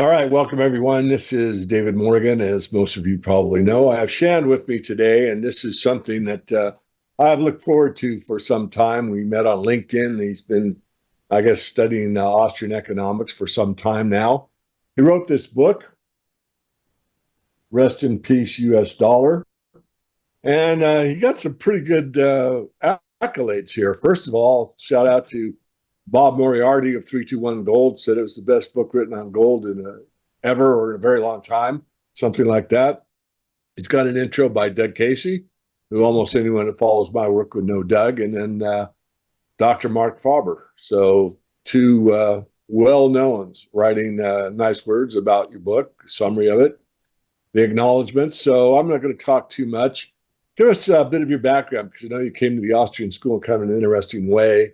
All right, welcome everyone. This is David Morgan. As most of you probably know, I have Shan with me today, and this is something that I've looked forward to for some time. We met on LinkedIn. He's been, I guess, studying Austrian economics for some time now. He wrote this book, Rest in Peace, US Dollar, and he got some pretty good accolades here. First of all, shout out to Bob Moriarty of 321 Gold, said it was the best book written on gold ever or in a very long time, something like that. It's got an intro by Doug Casey, who almost anyone that follows my work would know Doug, and then Dr. Mark Faber. So two well-knowns writing nice words about your book, summary of it, the acknowledgments. So I'm not going to talk too much. Give us a bit of your background, because I know you came to the Austrian school in kind of an interesting way.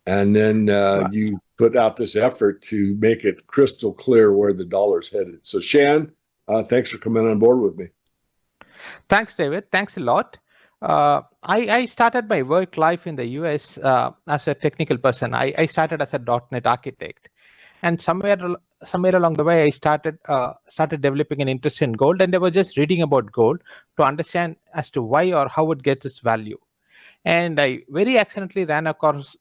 And then you put out this effort to make it crystal clear where the dollar's headed. So Shan, thanks for coming on board with me. Thanks, David. Thanks a lot. I started my work life in the US as a technical person. I started as a .NET architect. And somewhere along the way, I started developing an interest in gold. And I was just reading about gold to understand as to why or how it gets its value. And I very accidentally ran across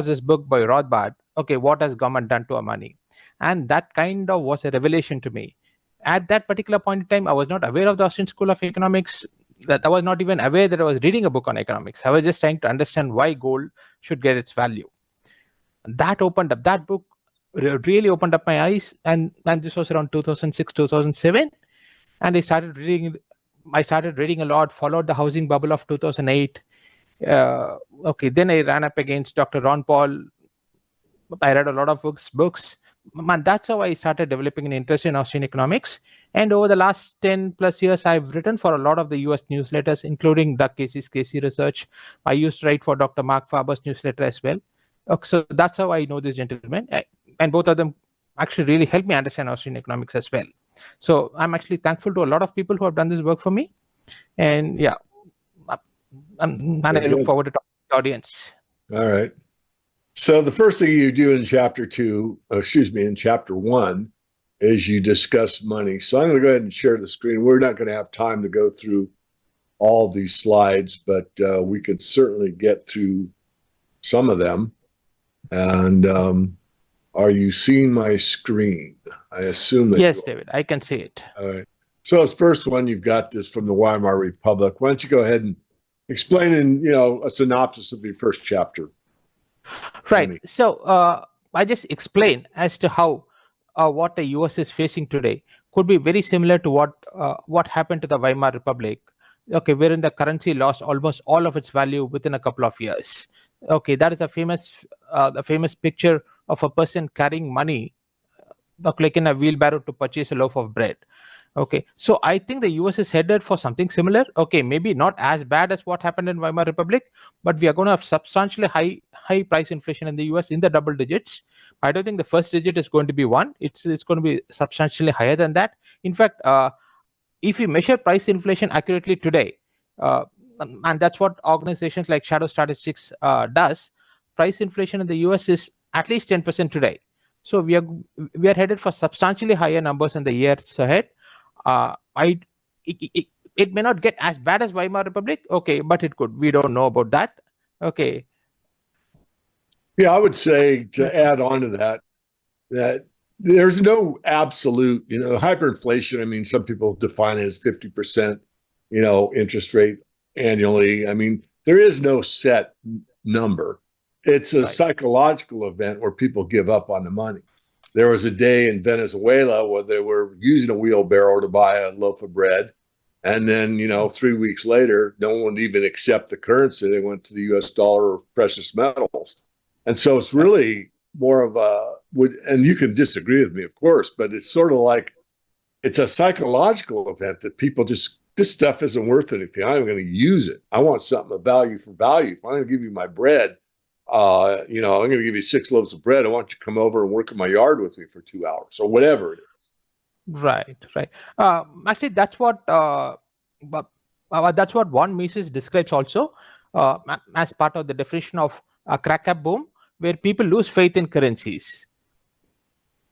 this book by Rothbard, okay, what has government done to our money? And that kind of was a revelation to me. At that particular point in time, I was not aware of the Austrian School of Economics, that I was not even aware that I was reading a book on economics. I was just trying to understand why gold should get its value. That book really opened up my eyes, and this was around 2006, 2007. And I started reading a lot, followed the housing bubble of 2008. Then I ran up against Dr. Ron Paul. I read a lot of books. Man, that's how I started developing an interest in Austrian economics. And over the last 10 plus years, I've written for a lot of the US newsletters, including Doug Casey's Casey Research. I used to write for Dr. Mark Faber's newsletter as well. So that's how I know this gentleman. And both of them actually really helped me understand Austrian economics as well. So I'm actually thankful to a lot of people who have done this work for me. And yeah, and I look forward to talking to the audience. All right. So the first thing you do in chapter one, is you discuss money. So I'm going to go ahead and share the screen. We're not going to have time to go through all of these slides, but we can certainly get through some of them. And are you seeing my screen? I assume that. Yes, David, I can see it. All right. So as first one, you've got this from the Weimar Republic. Why don't you go ahead and explain in a synopsis of your first chapter. Right. So I just explain as to how what the US is facing today could be very similar to what happened to the Weimar Republic. Okay, wherein the currency lost almost all of its value within a couple of years. Okay, that is the famous picture of a person carrying money, like in a wheelbarrow, to purchase a loaf of bread. Okay, so I think the US is headed for something similar. Okay, maybe not as bad as what happened in Weimar Republic, but we are going to have substantially high price inflation in the US in the double digits. I don't think the first digit is going to be 1. It's going to be substantially higher than that. In fact, if we measure price inflation accurately today, and that's what organizations like Shadow Statistics does, price inflation in the US is at least 10% today. So we are headed for substantially higher numbers in the years ahead. It may not get as bad as Weimar Republic, okay, but it could. We don't know about that. Okay. Yeah, I would say, to add on to that there's no absolute, hyperinflation. I mean, some people define it as 50%, interest rate annually. I mean, there is no set number. It's a psychological event where people give up on the money. There was a day in Venezuela where they were using a wheelbarrow to buy a loaf of bread. And then, 3 weeks later, no one would even accept the currency. They went to the US dollar or precious metals. And so it's really more of and you can disagree with me, of course, but it's sort of like it's a psychological event that people this stuff isn't worth anything. I'm going to use it. I want something of value for value. If I'm going to give you my bread, I'm going to give you 6 loaves of bread. I want you to come over and work in my yard with me for 2 hours or whatever it is. Right. Actually, that's what one Mises describes also as part of the definition of a crack-up boom, where people lose faith in currencies.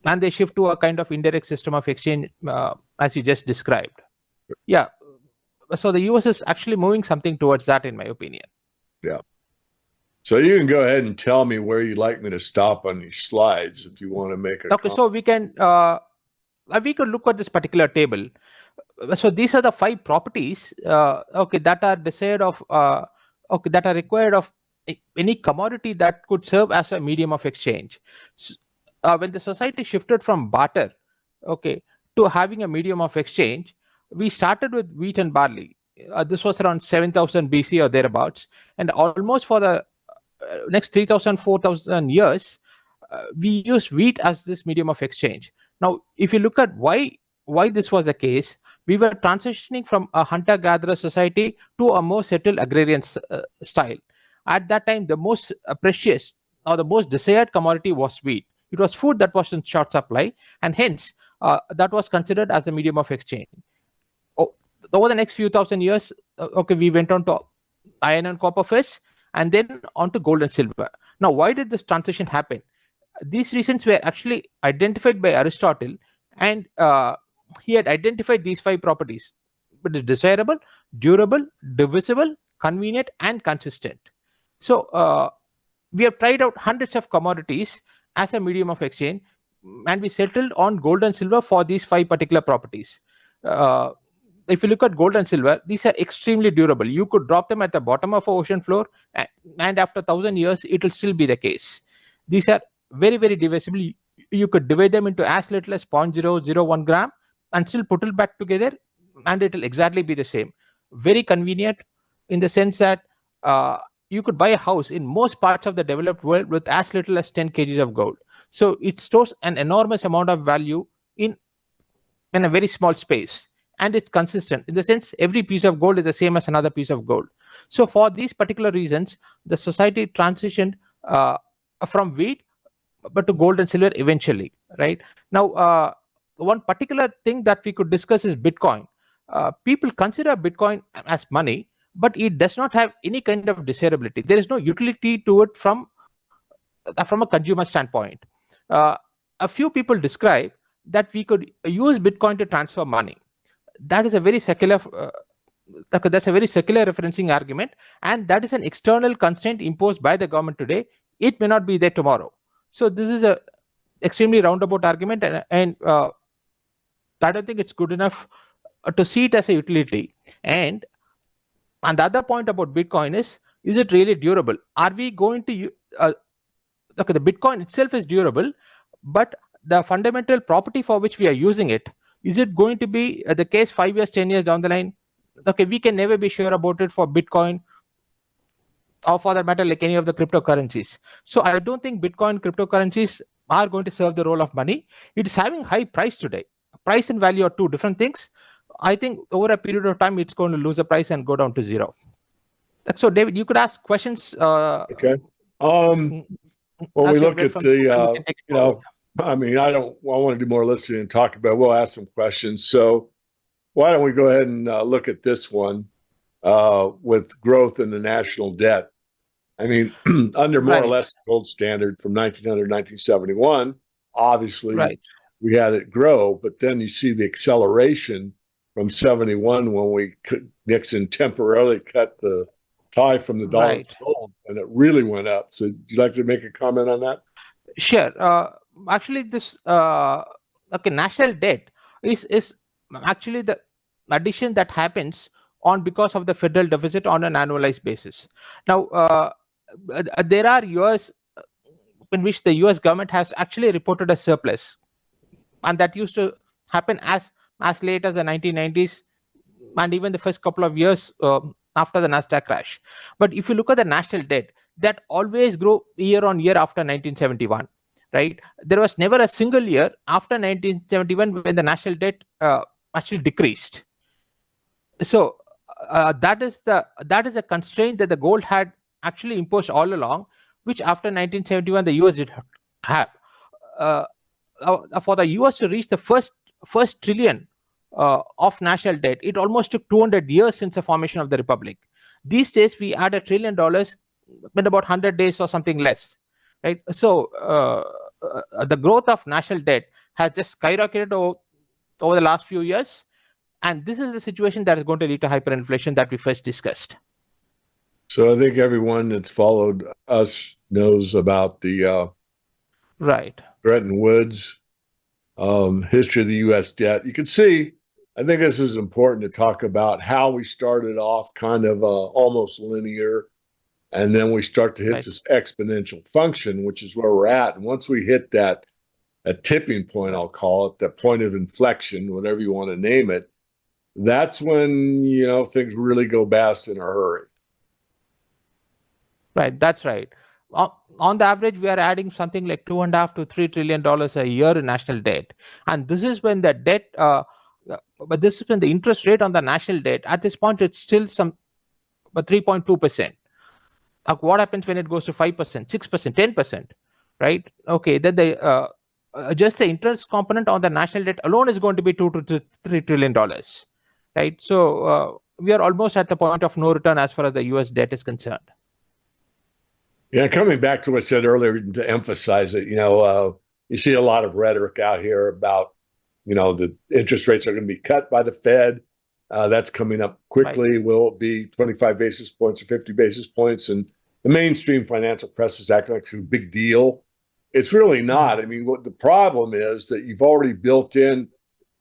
and they shift to a kind of indirect system of exchange, as you just described. Yeah. So the US is actually moving something towards that, in my opinion. Yeah. So you can go ahead and tell me where you'd like me to stop on these slides if you want to make a Okay, so we could look at this particular table. So these are the 5 properties, that are desired of, that are required of any commodity that could serve as a medium of exchange. When the society shifted from barter, to having a medium of exchange, we started with wheat and barley. This was around 7,000 BC or thereabouts, and almost for the next 3,000, 4,000 years, we used wheat as this medium of exchange. Now, if you look at why this was the case, we were transitioning from a hunter-gatherer society to a more settled agrarian style. At that time, the most precious or the most desired commodity was wheat. It was food that was in short supply, and hence that was considered as a medium of exchange. Over the next few thousand years, we went on to iron and copper fish, and then on to gold and silver. Now, why did this transition happen? These reasons were actually identified by Aristotle, and he had identified these 5 properties: but it's desirable, durable, divisible, convenient, and consistent. So we have tried out hundreds of commodities as a medium of exchange, and we settled on gold and silver for these 5 particular properties. If you look at gold and silver, these are extremely durable. You could drop them at the bottom of an ocean floor, and after 1,000 years, it will still be the case. These are very, very divisible. You could divide them into as little as 0.001 gram and still put it back together, and it will exactly be the same. Very convenient in the sense that you could buy a house in most parts of the developed world with as little as 10 kgs of gold. So it stores an enormous amount of value in a very small space, and it's consistent in the sense every piece of gold is the same as another piece of gold. So for these particular reasons, the society transitioned from wheat but to gold and silver eventually, right? Now, one particular thing that we could discuss is Bitcoin. People consider Bitcoin as money, but it does not have any kind of desirability. There is no utility to it from a consumer standpoint. A few people describe that we could use Bitcoin to transfer money. That is a very secular that's a very secular referencing argument, and that is an external constraint imposed by the government today. It may not be there tomorrow. So this is a extremely roundabout argument, and I don't think it's good enough to see it as a utility. And the other point about Bitcoin is it really durable? Are we going to the Bitcoin itself is durable, but the fundamental property for which we are using it, is it going to be the case 5 years, 10 years down the line? We can never be sure about it for Bitcoin, or for that matter, like any of the cryptocurrencies. So I don't think Bitcoin cryptocurrencies are going to serve the role of money. It is having high price today. Price and value are 2 different things. I think over a period of time, it's going to lose a price and go down to 0. So David, you could ask questions. Okay. Well, we look at the, I mean, I want to do more listening and talk about it. We'll ask some questions. So why don't we go ahead and look at this one with growth in the national debt. I mean, under more or less the gold standard from 1900 1971, obviously we had it grow, but then you see the acceleration from 71 when Nixon temporarily cut the tie from the dollar to gold, and it really went up. So would you like to make a comment on that? Sure. Actually, this national debt is actually the addition that happens on because of the federal deficit on an annualized basis. Now, there are years in which the US government has actually reported a surplus, and that used to happen as late as the 1990s and even the first couple of years after the Nasdaq crash. But if you look at the national debt, that always grew year on year after 1971, right? There was never a single year after 1971 when the national debt actually decreased. So that is a constraint that the gold had actually imposed all along, which after 1971 the US did have. For the US to reach the first trillion of national debt, it almost took 200 years since the formation of the republic. These days we add $1 trillion in about 100 days or something less, right? So the growth of national debt has just skyrocketed over the last few years. And this is the situation that is going to lead to hyperinflation that we first discussed. So I think everyone that's followed us knows about the Right. Bretton Woods history of the U.S. debt. You can see, I think this is important to talk about how we started off kind of almost linear, and then we start to hit Right. this exponential function, which is where we're at. And once we hit that a tipping point, I'll call it, that point of inflection, whatever you want to name it, that's when, you know, things really go fast in a hurry. Right, that's right. On the average, we are adding something like $2.5 to $3 trillion a year in national debt, and this is when the debt, but this is when the interest rate on the national debt at this point it's still some, but 3.2%. What happens when it goes to 5%, 6%, 10%, right? Okay, then just the interest component on the national debt alone is going to be $2 to $3 trillion, right? So we are almost at the point of no return as far as the U.S. debt is concerned. Yeah, coming back to what I said earlier to emphasize it, you know, you see a lot of rhetoric out here about, you know, the interest rates are going to be cut by the Fed. That's coming up quickly. Right. Will it be 25 basis points or 50 basis points? And the mainstream financial press is acting like it's a big deal. It's really not. I mean, what the problem is that you've already built in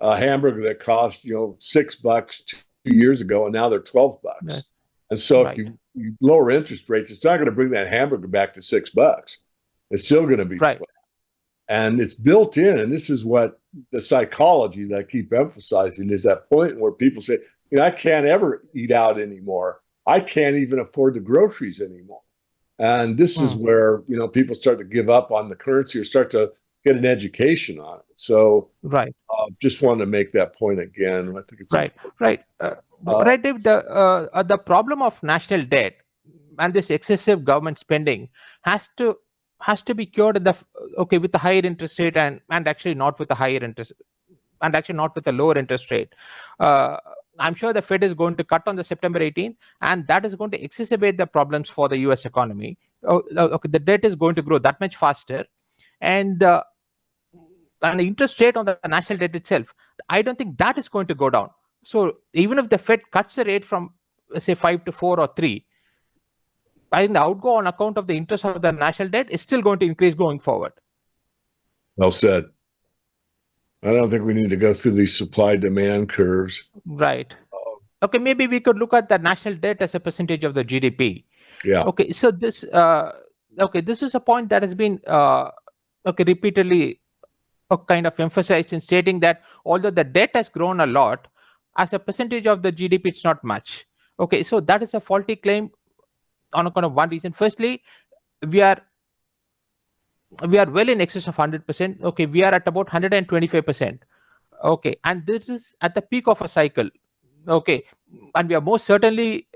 a hamburger that cost, you know, $6 2 years ago, and now they're $12. Right. And so if you lower interest rates, it's not going to bring that hamburger back to $6. It's still going to be 12. And it's built in. And this is what the psychology that I keep emphasizing is that point where people say, you know, I can't ever eat out anymore. I can't even afford the groceries anymore. And this is where, you know, people start to give up on the currency or start to get an education on it. So just wanted to make that point again. I think it's right, Dave. The problem of national debt and this excessive government spending has to be cured in with the higher interest rate and actually not with the higher interest and actually not with the lower interest rate. I'm sure the Fed is going to cut on the September 18th, and that is going to exacerbate the problems for the US economy. The debt is going to grow that much faster, and the interest rate on the national debt itself, I don't think that is going to go down. So even if the Fed cuts the rate from, say, 5 to 4 or 3, I think the outgo on account of the interest of the national debt is still going to increase going forward. Well said. I don't think we need to go through these supply-demand curves. Right. Okay, maybe we could look at the national debt as a percentage of the GDP. Yeah. Okay, so this is a point that has been repeatedly kind of emphasized in stating that although the debt has grown a lot, as a percentage of the GDP, it's not much. Okay, so that is a faulty claim on account of one reason. Firstly, we are well in excess of 100%. Okay, we are at about 125%. Okay, and this is at the peak of a cycle. Okay, and we are most certainly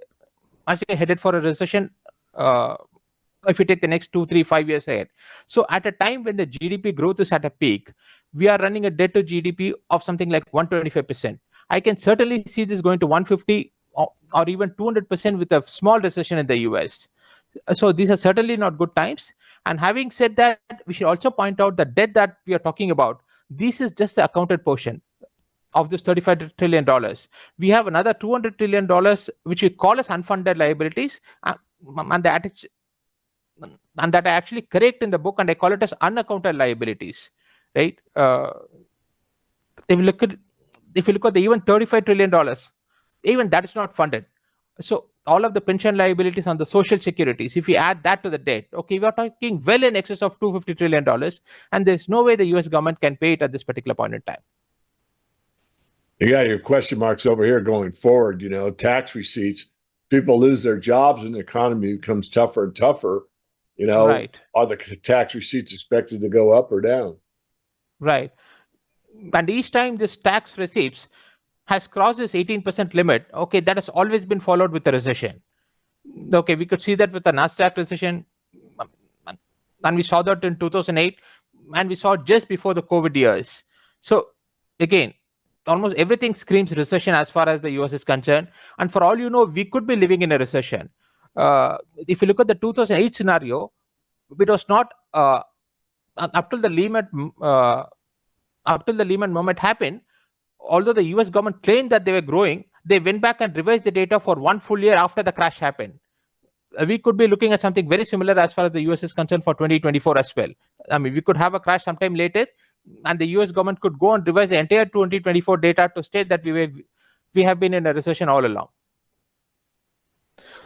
actually headed for a recession if we take the next 2, 3, 5 years ahead. So at a time when the GDP growth is at a peak, we are running a debt to GDP of something like 125%. I can certainly see this going to 150 or even 200% with a small recession in the US. So these are certainly not good times. And having said that, we should also point out the debt that we are talking about. This is just the accounted portion of this $35 trillion. We have another $200 trillion, which we call as unfunded liabilities, and that I actually correct in the book, and I call it as unaccounted liabilities, right? If you look at the even $35 trillion, even that is not funded. So all of the pension liabilities on the social securities, if we add that to the debt, okay, we are talking well in excess of $250 trillion, and there's no way the US government can pay it at this particular point in time. You got your question marks over here going forward, you know, tax receipts. People lose their jobs and the economy becomes tougher and tougher. You know, Are the tax receipts expected to go up or down? Right. And each time this tax receipts has crossed this 18% limit, okay, that has always been followed with a recession. Okay, we could see that with the NASDAQ recession, and we saw that in 2008, and we saw it just before the COVID years. So again, almost everything screams recession as far as the US is concerned. And for all you know, we could be living in a recession. If you look at the 2008 scenario, it was not up till the Lehman moment happened, although the US government claimed that they were growing, they went back and revised the data for one full year after the crash happened. We could be looking at something very similar as far as the US is concerned for 2024 as well. I mean, we could have a crash sometime later, and the US government could go and revise the entire 2024 data to state that we have been in a recession all along.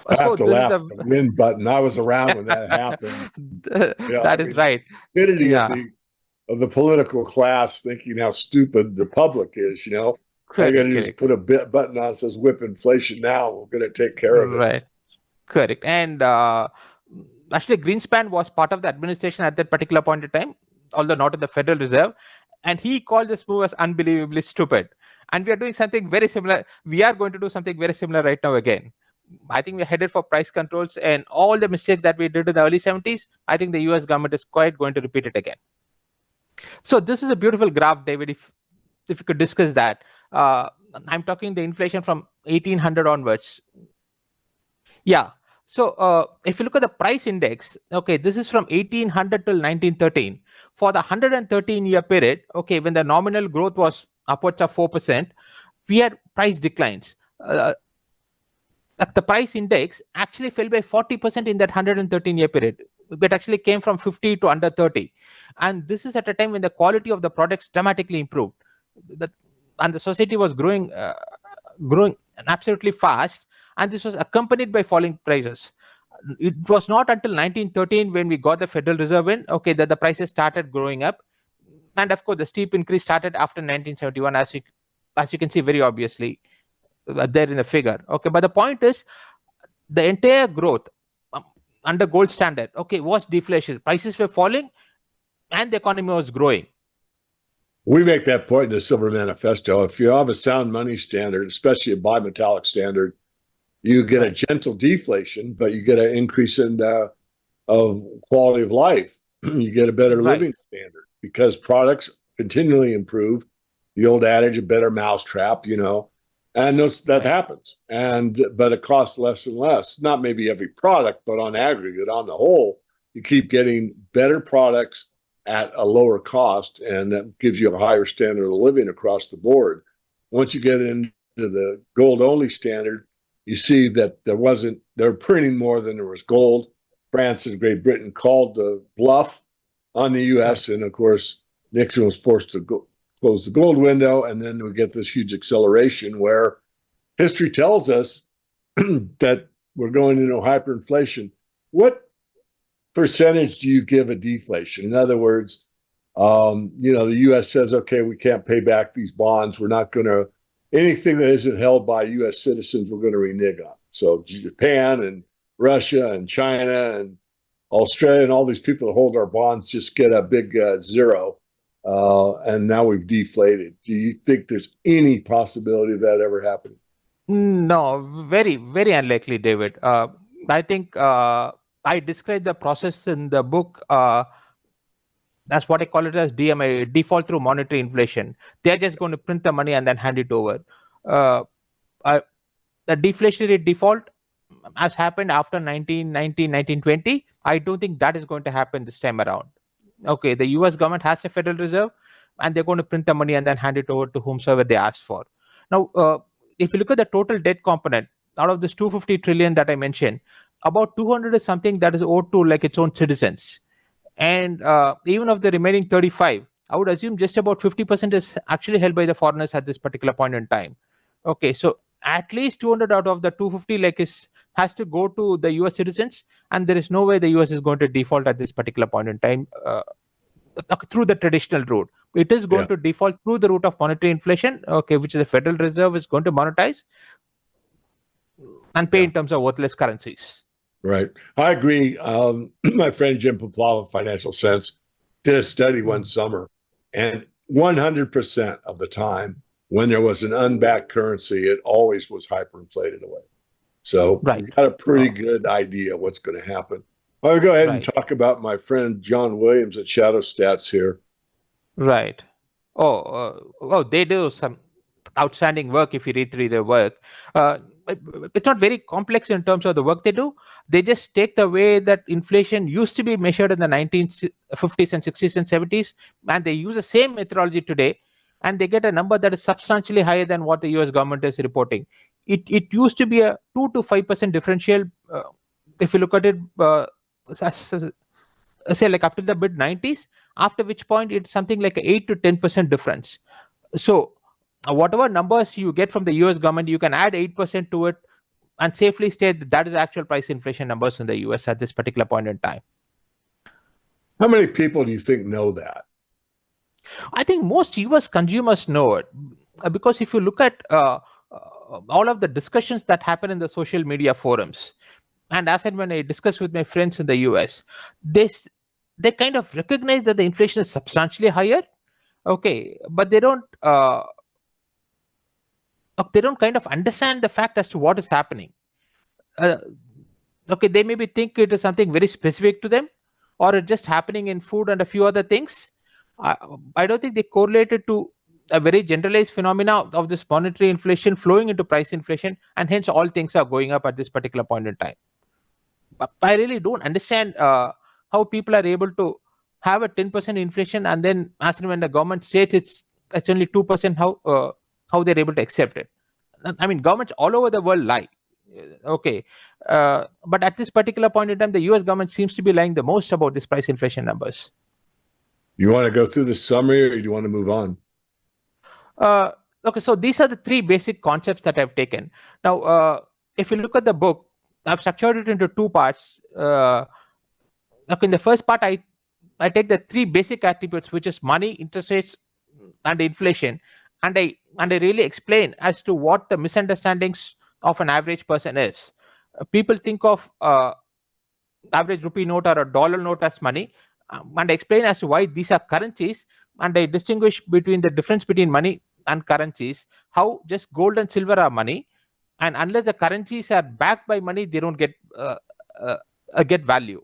I have to this laugh is at the win button. I was around when that happened. That is right. Stupidity of the political class thinking how stupid the public is, I got to just put a button on that says whip inflation now. We're going to take care of it. Right. Correct. And actually, Greenspan was part of the administration at that particular point in time, although not in the Federal Reserve. And he called this move as unbelievably stupid. And we are doing something very similar. We are going to do something very similar right now again. I think we're headed for price controls, and all the mistakes that we did in the early 70s, I think the US government is quite going to repeat it again. So this is a beautiful graph, David, if you could discuss that. I'm talking the inflation from 1800 onwards. Yeah. So if you look at the price index, okay, this is from 1800 till 1913. For the 113-year period, okay, when the nominal growth was upwards of 4%, we had price declines. The price index actually fell by 40% in that 113-year period. It actually came from 50 to under 30. And this is at a time when the quality of the products dramatically improved. And the society was growing absolutely fast. And this was accompanied by falling prices. It was not until 1913 when we got the Federal Reserve in, okay, that the prices started growing up. And of course, the steep increase started after 1971, as you can see very obviously there in the figure. Okay, but the point is, the entire growth under gold standard, okay, was deflation. Prices were falling and the economy was growing. We make that point in the Silver Manifesto. If you have a sound money standard, especially a bimetallic standard, you get a gentle deflation, but you get an increase in of quality of life. You get a better living standard because products continually improve. The old adage, a better mousetrap, and that happens. But it costs less and less. Not maybe every product, but on aggregate, on the whole, you keep getting better products at a lower cost, and that gives you a higher standard of living across the board. Once you get into the gold-only standard, you see that they're printing more than there was gold. France and Great Britain called the bluff on the U.S., and of course, Nixon was forced to close the gold window, and then we get this huge acceleration where history tells us that we're going into hyperinflation. What percentage do you give a deflation? In other words, the U.S. says, okay, we can't pay back these bonds. We're not going to, anything that isn't held by U.S. citizens, we're going to renege on. So Japan and Russia and China and Australia and all these people that hold our bonds just get a big zero. And now we've deflated. Do you think there's any possibility of that ever happening? No, very, very unlikely, David. I think I described the process in the book that's what I call it as DMI, default through monetary inflation. They're just going to print the money and then hand it over. The deflationary default has happened after 1919, 1920. I don't think that is going to happen this time around. Okay, the US government has a Federal Reserve and they're going to print the money and then hand it over to whomsoever they ask for. Now, if you look at the total debt component, out of this 250 trillion that I mentioned, about 200 is something that is owed to like its own citizens. And even of the remaining 35, I would assume just about 50% is actually held by the foreigners at this particular point in time. Okay, so at least 200 out of the 250 has to go to the US citizens, and there is no way the US is going to default at this particular point in time through the traditional route. It is going to default through the route of monetary inflation, okay, which the Federal Reserve is going to monetize and pay in terms of worthless currencies. Right. I agree. My friend Jim Poplava of Financial Sense did a study one summer, and 100% of the time when there was an unbacked currency, it always was hyperinflated away. So we got a pretty good idea what's going to happen. I'll go ahead and talk about my friend John Williams at Shadow Stats here. Right. They do some outstanding work if you read through their work. it's not very complex in terms of the work they do. They just take the way that inflation used to be measured in the 1950s and 60s and 70s, and they use the same methodology today, and they get a number that is substantially higher than what the US government is reporting. It used to be a 2 to 5% differential. If you look at it, say like up to the mid 90s, after which point it's something like a 8 to 10% difference. So whatever numbers you get from the US government, you can add 8% to it and safely state that that is actual price inflation numbers in the US at this particular point in time. How many people do you think know that? I think most US consumers know it, because if you look at all of the discussions that happen in the social media forums, and as and when I discuss with my friends in the US, they kind of recognize that the inflation is substantially higher, okay, but they don't kind of understand the fact as to what is happening. Okay, they maybe think it is something very specific to them, or it's just happening in food and a few other things. I don't think they correlate it to a very generalized phenomena of this monetary inflation flowing into price inflation, and hence all things are going up at this particular point in time. But I really don't understand how people are able to have a 10% inflation, and then as and when the government states it's only 2%, how they're able to accept it. I mean, governments all over the world lie. Okay, but at this particular point in time, the US government seems to be lying the most about these price inflation numbers. You want to go through the summary, or do you want to move on? Okay, so these are the three basic concepts that I've taken. Now, if you look at the book, I've structured it into two parts. Okay, in the first part, I take the three basic attributes, which is money, interest rates, and inflation, and I really explain as to what the misunderstandings of an average person is. People think of average rupee note or a dollar note as money, and I explain as to why these are currencies, and I distinguish between the difference between money and currencies, how just gold and silver are money, and unless the currencies are backed by money, they don't get value.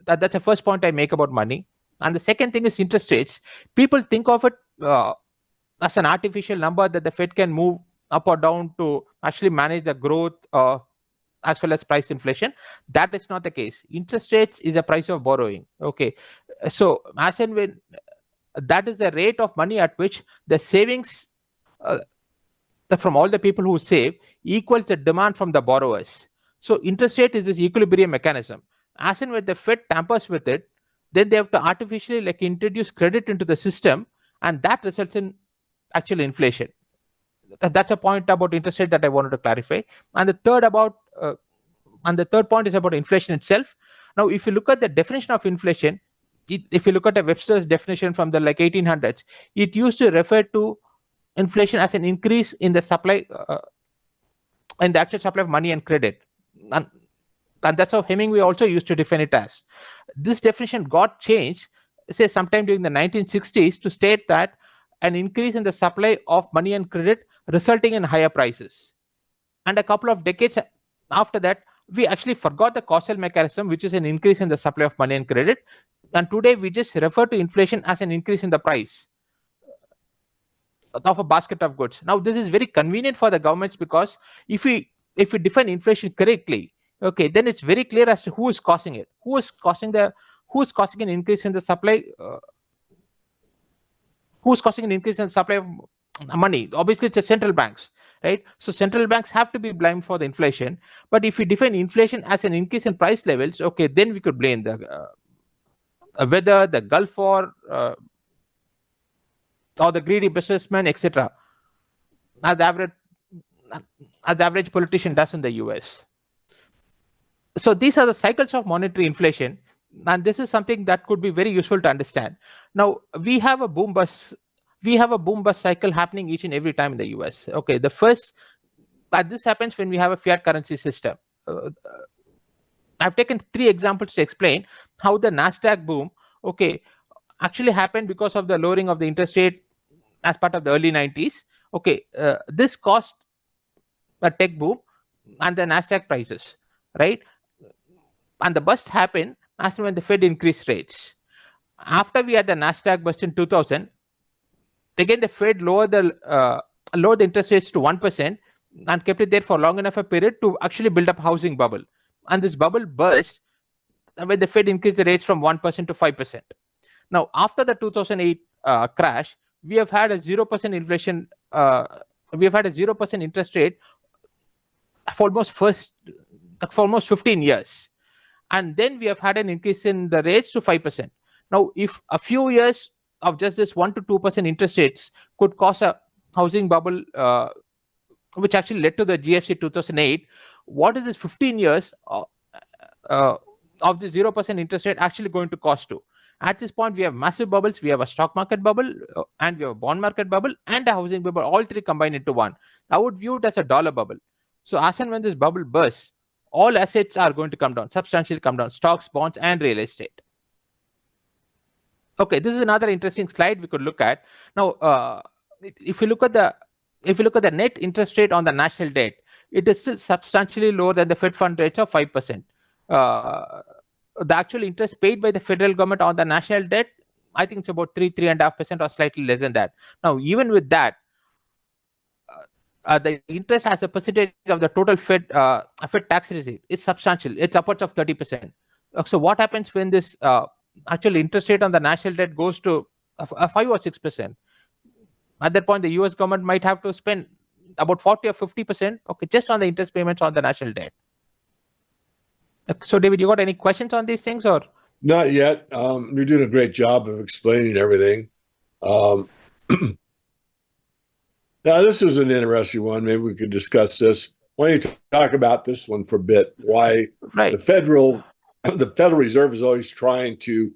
That's the first point I make about money. And the second thing is interest rates. People think of it as an artificial number that the Fed can move up or down to actually manage the growth as well as price inflation. That is not the case. Interest rates is a price of borrowing. Okay, so as and when that is the rate of money at which the savings from all the people who save equals the demand from the borrowers. So interest rate is this equilibrium mechanism. As and when the Fed tampers with it, then they have to artificially introduce credit into the system, and that results in actual inflation. That's a point about interest rate that I wanted to clarify. And the third point is about inflation itself. Now, if you look at the definition of inflation, if you look at a Webster's definition from the 1800s, it used to refer to inflation as an increase in the supply, in the actual supply of money and credit. And that's how Hemingway also used to define it as. This definition got changed, say, sometime during the 1960s to state that an increase in the supply of money and credit resulting in higher prices. And a couple of decades after that, we actually forgot the causal mechanism, which is an increase in the supply of money and credit. And today we just refer to inflation as an increase in the price of a basket of goods. Now, this is very convenient for the governments, because if we define inflation correctly, okay, then it's very clear as to who is causing it, who is causing an increase in the supply, who's causing an increase in the supply of money. Obviously, it's the central banks, right? So central banks have to be blamed for the inflation. But if we define inflation as an increase in price levels, okay, then we could blame the weather, the Gulf War, or the greedy businessman, etc., as the average politician does in the US. So these are the cycles of monetary inflation, and this is something that could be very useful to understand. Now, we have a boom bust cycle happening each and every time in the US. Okay, this happens when we have a fiat currency system. I've taken three examples to explain how the Nasdaq boom, okay, actually happened because of the lowering of the interest rate as part of the early 90s. Okay, this caused a tech boom and the Nasdaq prices, right? And the bust happened as when the Fed increased rates. After we had the Nasdaq bust in 2000, again the Fed lowered the interest rates to 1%, and kept it there for long enough a period to actually build up housing bubble. And this bubble burst when the Fed increased the rates from 1% to 5%. Now, after the 2008 crash, we have had a 0% inflation. We have had a 0% interest rate for almost 15 years. And then we have had an increase in the rates to 5%. Now, if a few years of just this 1 to 2% interest rates could cause a housing bubble, which actually led to the GFC 2008, what is this 15 years of the 0% interest rate actually going to cost to? At this point, we have massive bubbles. We have a stock market bubble, and we have a bond market bubble, and a housing bubble, all three combined into one. I would view it as a dollar bubble. So as and when this bubble bursts, all assets are going to come down, substantially come down, stocks, bonds, and real estate. Okay, this is another interesting slide we could look at. Now, if you look at the net interest rate on the national debt, it is still substantially lower than the Fed fund rates of 5%. The actual interest paid by the federal government on the national debt, I think it's about 3.5% or slightly less than that. Now, even with that, the interest as a percentage of the total Fed tax receipt is substantial. It's upwards of 30%. So what happens when this actual interest rate on the national debt goes to 5 or 6%? At that point, the US government might have to spend about 40 or 50%, okay, just on the interest payments on the national debt. So, David, you got any questions on these things, or? Not yet. You're doing a great job of explaining everything. Now, this is an interesting one. Maybe we could discuss this. Why don't you talk about this one for a bit? Why the Federal Reserve is always trying to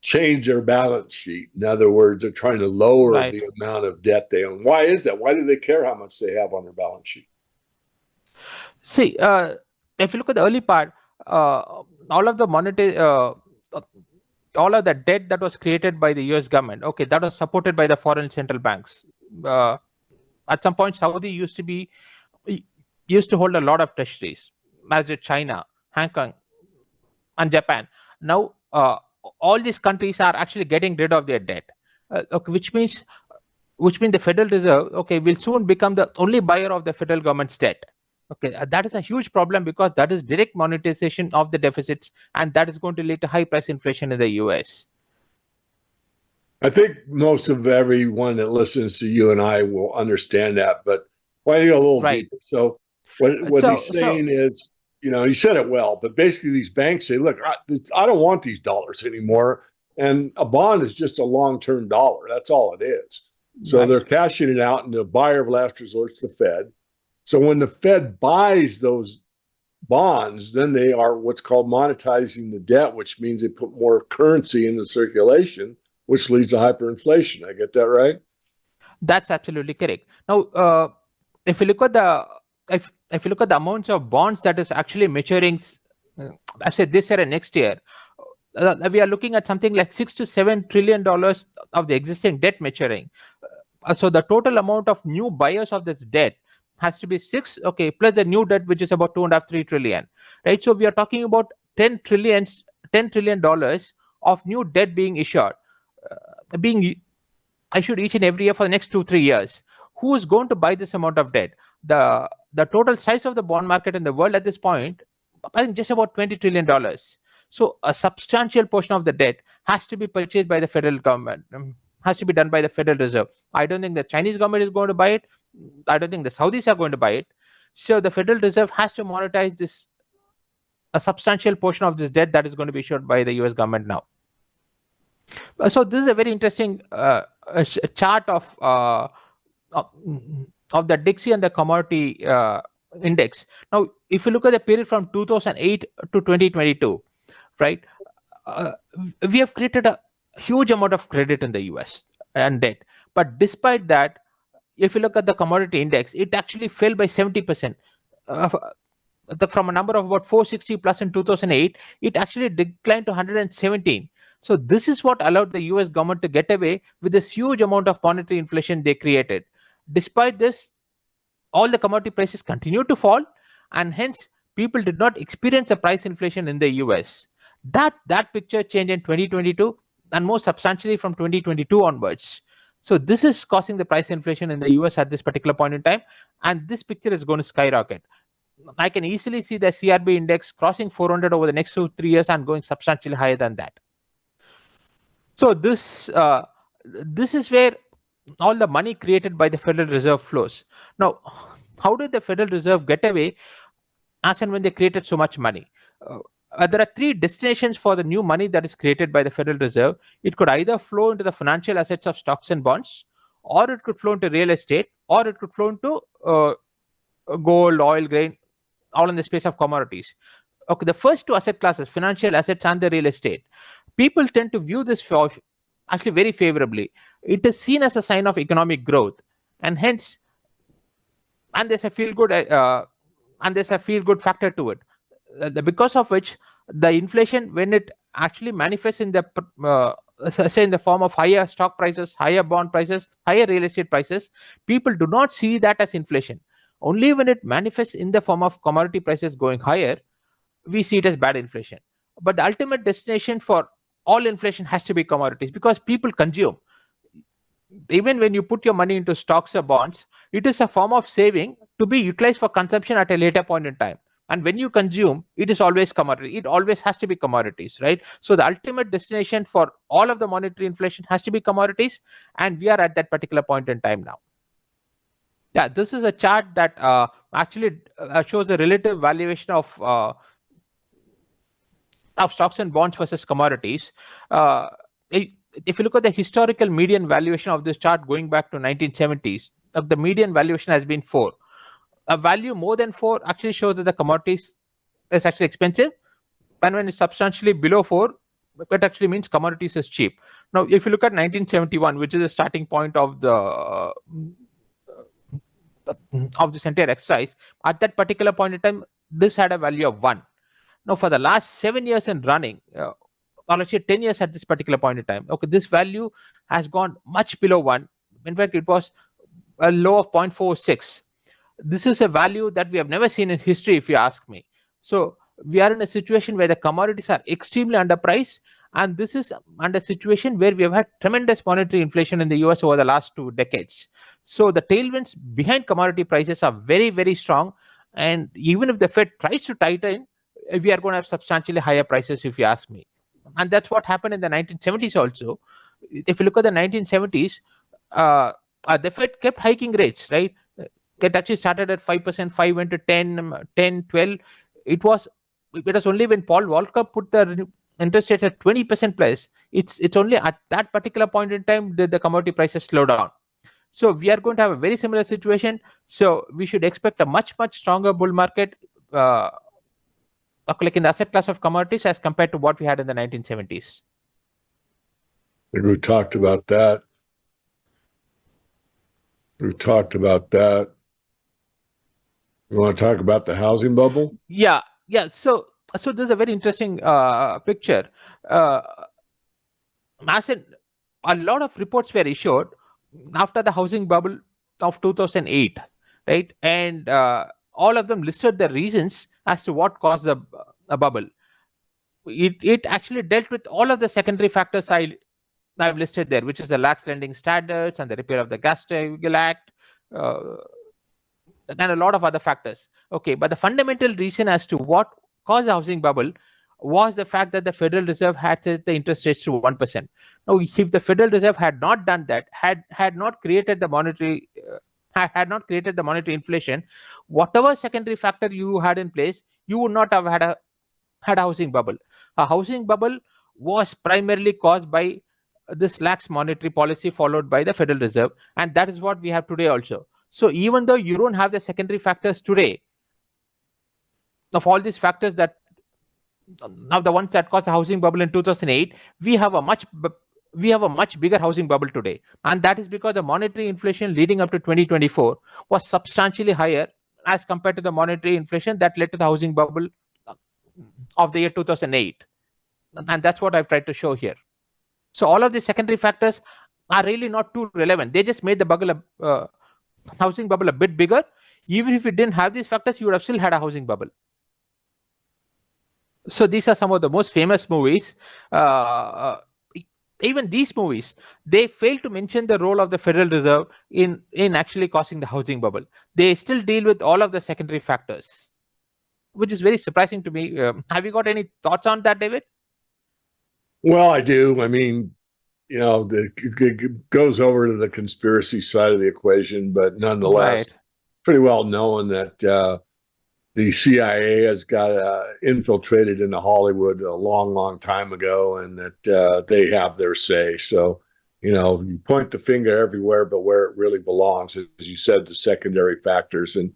change their balance sheet. In other words, they're trying to lower the amount of debt they own. Why is that? Why do they care how much they have on their balance sheet? See, if you look at the early part, all of the debt that was created by the US government, okay, that was supported by the foreign central banks. At some point, Saudi used to hold a lot of treasuries, as did China, Hong Kong, and Japan. Now, all these countries are actually getting rid of their debt, okay, which means the Federal Reserve, okay, will soon become the only buyer of the federal government's debt. Okay, that is a huge problem because that is direct monetization of the deficits, and that is going to lead to high price inflation in the US. I think most of everyone that listens to you and I will understand that, but why don't you go a little deeper? So what he's saying is, you said it well, but basically these banks say, look, I don't want these dollars anymore. And a bond is just a long-term dollar. That's all it is. So they're cashing it out, and the buyer of last resort is the Fed. So when the Fed buys those bonds, then they are what's called monetizing the debt, which means they put more currency in the circulation, which leads to hyperinflation. I get that right? That's absolutely correct. Now, if you look at the amounts of bonds that is actually maturing, I said this year and next year, we are looking at something like $6 to $7 trillion of the existing debt maturing. So the total amount of new buyers of this debt has to be 6, okay, plus the new debt, which is about 2.5-3 trillion, right? So we are talking about $10 trillion of new debt being issued each and every year for the next 2-3 years. Who is going to buy this amount of debt? The total size of the bond market in the world at this point, I think just about $20 trillion. So a substantial portion of the debt has to be purchased by the federal government, has to be done by the Federal Reserve. I don't think the Chinese government is going to buy it. I don't think the Saudis are going to buy it. So the Federal Reserve has to monetize a substantial portion of this debt that is going to be issued by the US government now. So this is a very interesting chart of the Dixie and the commodity index. Now, if you look at the period from 2008 to 2022, right, we have created a huge amount of credit in the US and debt. But despite that, if you look at the commodity index, it actually fell by 70%. From a number of about 460 plus in 2008, it actually declined to 117. So this is what allowed the US government to get away with this huge amount of monetary inflation they created. Despite this, all the commodity prices continued to fall, and hence people did not experience a price inflation in the US. That picture changed in 2022, and more substantially from 2022 onwards. So this is causing the price inflation in the US at this particular point in time, and this picture is going to skyrocket. I can easily see the CRB index crossing 400 over the next 2-3 years and going substantially higher than that. So this is where all the money created by the Federal Reserve flows. Now, how did the Federal Reserve get away as and when they created so much money? There are three destinations for the new money that is created by the Federal Reserve. It could either flow into the financial assets of stocks and bonds, or it could flow into real estate, or it could flow into gold, oil, grain, all in the space of commodities. Okay, the first two asset classes, financial assets and the real estate, people tend to view this actually very favorably. It is seen as a sign of economic growth, and hence, and there's a feel good factor to it, because of which the inflation, when it actually manifests in the say in the form of higher stock prices, higher bond prices, higher real estate prices, people do not see that as inflation. Only when it manifests in the form of commodity prices going higher, we see it as bad inflation. But the ultimate destination for all inflation has to be commodities, because people consume. Even when you put your money into stocks or bonds, it is a form of saving to be utilized for consumption at a later point in time. And when you consume, it is always commodity. It always has to be commodities, right? So the ultimate destination for all of the monetary inflation has to be commodities, and we are at that particular point in time now. Yeah, this is a chart that actually shows a relative valuation of stocks and bonds versus commodities. If you look at the historical median valuation of this chart going back to 1970s, the median valuation has been 4. A value more than 4 actually shows that the commodities is actually expensive, and when it's substantially below 4, it actually means commodities is cheap. Now, if you look at 1971, which is the starting point of this entire exercise, at that particular point in time, this had a value of 1. Now, for the last 7 years in running, or let's say 10 years at this particular point in time, okay, this value has gone much below 1. In fact, it was a low of 0.46. This is a value that we have never seen in history, if you ask me. So we are in a situation where the commodities are extremely underpriced, and this is under a situation where we have had tremendous monetary inflation in the US over the last 2 decades. So the tailwinds behind commodity prices are very, very strong, and even if the Fed tries to tighten, we are going to have substantially higher prices, if you ask me. And that's what happened in the 1970s also. If you look at the 1970s, the Fed kept hiking rates, right? It actually started at 5%, 5 went to 10, 12. It was only when Paul Volcker put the interest rate at 20% plus, it's only at that particular point in time did the commodity prices slow down. So we are going to have a very similar situation. So we should expect a much, much stronger bull market, like in the asset class of commodities, as compared to what we had in the 1970s. I think we talked about that. You want to talk about the housing bubble? Yeah. So this is a very interesting picture. As in, a lot of reports were issued after the housing bubble of 2008, right? And all of them listed the reasons as to what caused the bubble. It actually dealt with all of the secondary factors I've listed there, which is the lax lending standards and the repair of the Gas-Style Act, and a lot of other factors. Okay, but the fundamental reason as to what caused the housing bubble was the fact that the Federal Reserve had set the interest rates to 1%. Now, if the Federal Reserve had not done that, had not created the monetary inflation, whatever secondary factor you had in place, you would not have had a housing bubble. A housing bubble was primarily caused by this lax monetary policy followed by the Federal Reserve, and that is what we have today also. So even though you don't have the secondary factors today, of all these factors that now the ones that caused the housing bubble in 2008, we have a much bigger housing bubble today, and that is because the monetary inflation leading up to 2024 was substantially higher as compared to the monetary inflation that led to the housing bubble of the year 2008, and that's what I've tried to show here. So all of these secondary factors are really not too relevant. They just made the housing bubble a bit bigger. Even if you didn't have these factors, you would have still had a housing bubble. So these are some of the most famous movies. even these movies, they fail to mention the role of the Federal Reserve in actually causing the housing bubble. They still deal with all of the secondary factors, which is very surprising to me. Have you got any thoughts on that, David? Well, I do. I mean, it goes over to the conspiracy side of the equation, but nonetheless, Right. pretty well known that the CIA has got infiltrated into Hollywood a long, long time ago, and that they have their say. So, you point the finger everywhere, but where it really belongs, as you said, the secondary factors. And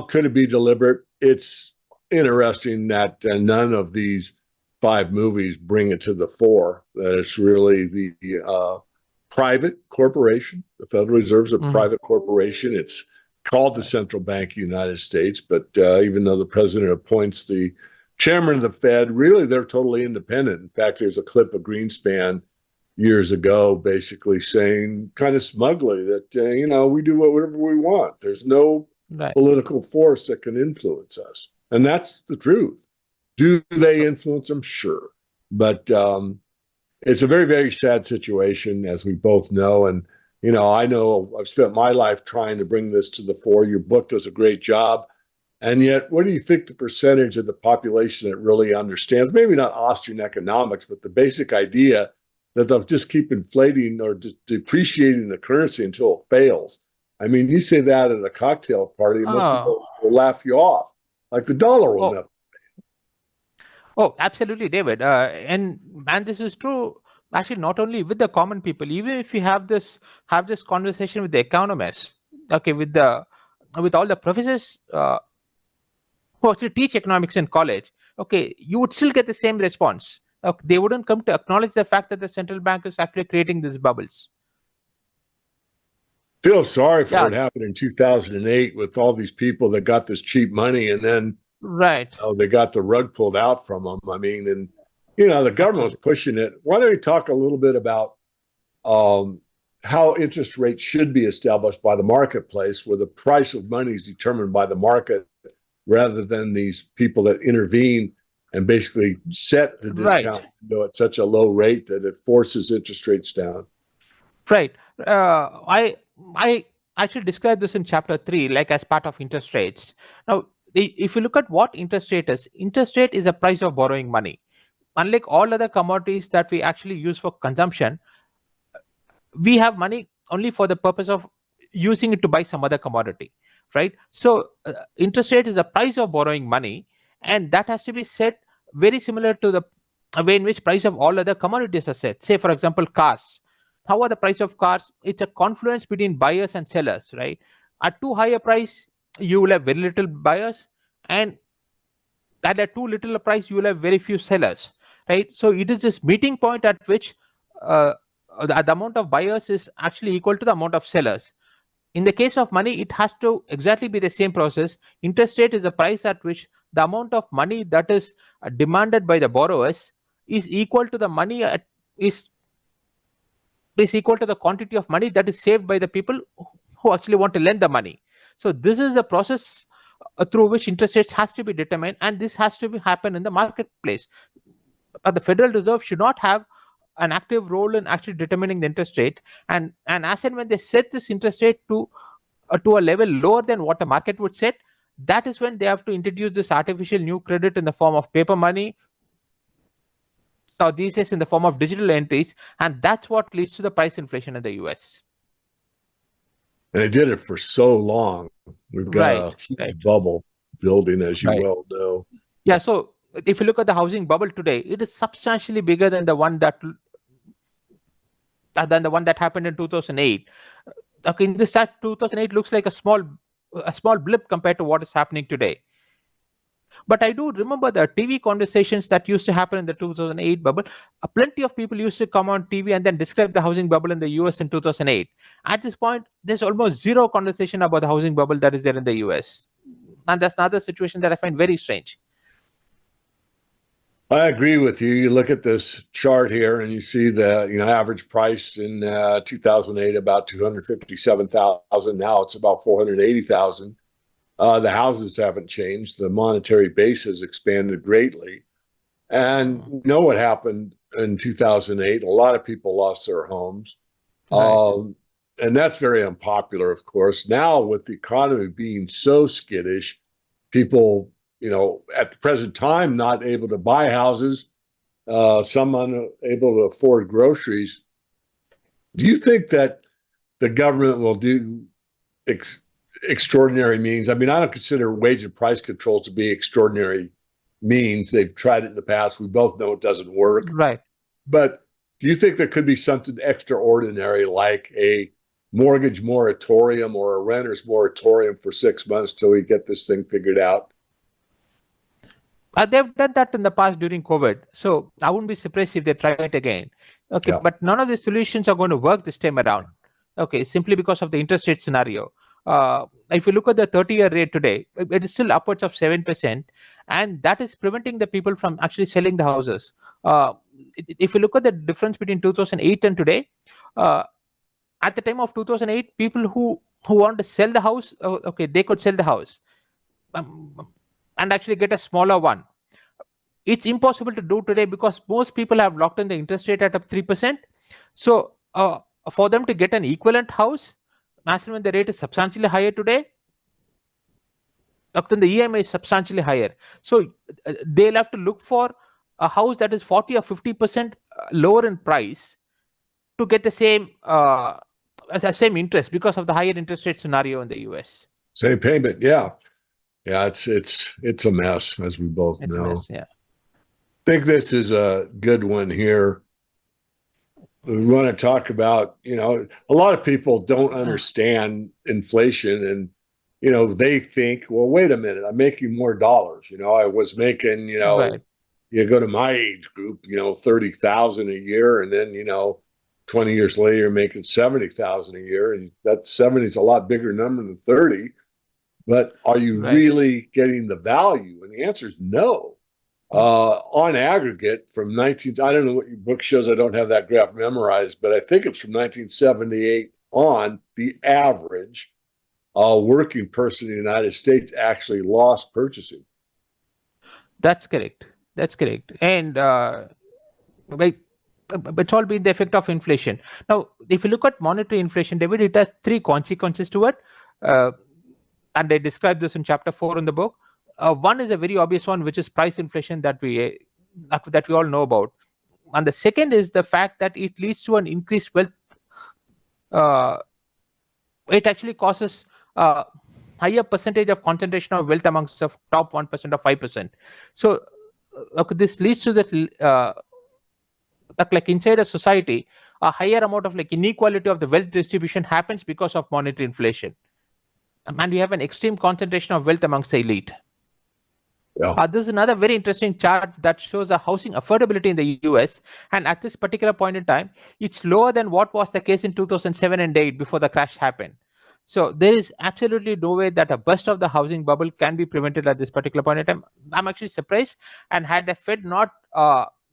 could it be deliberate? It's interesting that none of these five movies bring it to the fore, that it's really the private corporation. The Federal Reserve is a private corporation. It's called the Central Bank of the United States, but even though the president appoints the chairman of the Fed, really they're totally independent. In fact, there's a clip of Greenspan years ago basically saying kind of smugly that, we do whatever we want. There's no political force that can influence us. And that's the truth. Do they influence them? Sure. But it's a very, very sad situation, as we both know. And I know I've spent my life trying to bring this to the fore. Your book does a great job. And yet, what do you think the percentage of the population that really understands, maybe not Austrian economics, but the basic idea that they'll just keep inflating or depreciating the currency until it fails? I mean, you say that at a cocktail party, and most people will laugh you off. Like the dollar will never. Oh, absolutely, David. And this is true. Actually, not only with the common people, even if you have this conversation with the economists, okay, with all the professors who actually teach economics in college, okay, you would still get the same response. Okay, they wouldn't come to acknowledge the fact that the central bank is actually creating these bubbles. Feel sorry for what happened in 2008 with all these people that got this cheap money, and then they got the rug pulled out from them. I mean, and the government was pushing it. Why don't we talk a little bit about how interest rates should be established by the marketplace, where the price of money is determined by the market rather than these people that intervene and basically set the discount window at such a low rate that it forces interest rates down. Right. I actually describe this in chapter 3, like as part of interest rates. Now, if you look at what interest rate is a price of borrowing money. Unlike all other commodities that we actually use for consumption, we have money only for the purpose of using it to buy some other commodity, right? So interest rate is a price of borrowing money, and that has to be set very similar to the way in which price of all other commodities are set. Say, for example, cars. How are the price of cars? It's a confluence between buyers and sellers, right? At too high a price, you will have very little buyers, and at a too little a price, you will have very few sellers, right? So it is this meeting point at which the amount of buyers is actually equal to the amount of sellers. In the case of money, it has to exactly be the same process. Interest rate is the price at which the amount of money that is demanded by the borrowers is equal to the money is equal to the quantity of money that is saved by the people who actually want to lend the money. So this is the process through which interest rates has to be determined, and this has to happen in the marketplace. The Federal Reserve should not have an active role in actually determining the interest rate, and as and when they set this interest rate to a level lower than what the market would set, that is when they have to introduce this artificial new credit in the form of paper money, or these days in the form of digital entries, and that's what leads to the price inflation in the US. And they did it for so long. We've got a huge bubble building, as you well know. Yeah, so if you look at the housing bubble today, it is substantially bigger than the one that happened in 2008. Okay, in this 2008 looks like a small blip compared to what is happening today. But I do remember the TV conversations that used to happen in the 2008 bubble. Plenty of people used to come on TV and then describe the housing bubble in the US in 2008. At this point, there's almost zero conversation about the housing bubble that is there in the US. And that's another situation that I find very strange. I agree with you. You look at this chart here and you see the average price in 2008 about 257,000. Now it's about 480,000. The houses haven't changed. The monetary base has expanded greatly. And we know what happened in 2008. A lot of people lost their homes. Right. And that's very unpopular, of course. Now, with the economy being so skittish, people, at the present time, not able to buy houses, some unable to afford groceries. Do you think that the government will do extraordinary means? I mean, I don't consider wage and price controls to be extraordinary means. They've tried it in the past. We both know it doesn't work. Right. But do you think there could be something extraordinary like a mortgage moratorium or a renter's moratorium for 6 months till we get this thing figured out? They've done that in the past during COVID. So I wouldn't be surprised if they try it again. Okay. Yeah. But none of the solutions are going to work this time around. Okay. Simply because of the interest rate scenario. If you look at the 30-year rate today, it is still upwards of 7%. And that is preventing the people from actually selling the houses. If you look at the difference between 2008 and today, at the time of 2008, people who want to sell the house, okay, they could sell the house. And actually get a smaller one. It's impossible to do today because most people have locked in the interest rate at 3%. So for them to get an equivalent house, as when the rate is substantially higher today, then the EMI is substantially higher. So they'll have to look for a house that is 40 or 50% lower in price to get the same interest because of the higher interest rate scenario in the US. Same payment, yeah. Yeah, it's a mess, as we both know. Yeah. I think this is a good one here. We want to talk about, a lot of people don't understand inflation and, they think, well, wait a minute, I'm making more dollars. I was making, Right. you go to my age group, 30,000 a year. And then, 20 years later, you're making 70,000 a year. And that 70 is a lot bigger number than 30. But are you really getting the value? And the answer is no. On aggregate, from I don't know what your book shows. I don't have that graph memorized, but I think it's from 1978 on. The average working person in the United States actually lost purchasing. That's correct. And it's all been the effect of inflation. Now, if you look at monetary inflation, David, it has three consequences to it. And I describe this in chapter 4 in the book. One is a very obvious one, which is price inflation that we all know about. And the second is the fact that it leads to an increased wealth. It actually causes a higher percentage of concentration of wealth amongst the top 1% or 5%. So this leads to that, like inside a society, a higher amount of inequality of the wealth distribution happens because of monetary inflation. And we have an extreme concentration of wealth amongst the elite. Yeah. This is another very interesting chart that shows the housing affordability in the US. And at this particular point in time, it's lower than what was the case in 2007 and 8 before the crash happened. So there is absolutely no way that a burst of the housing bubble can be prevented at this particular point in time. I'm actually surprised. And had the Fed not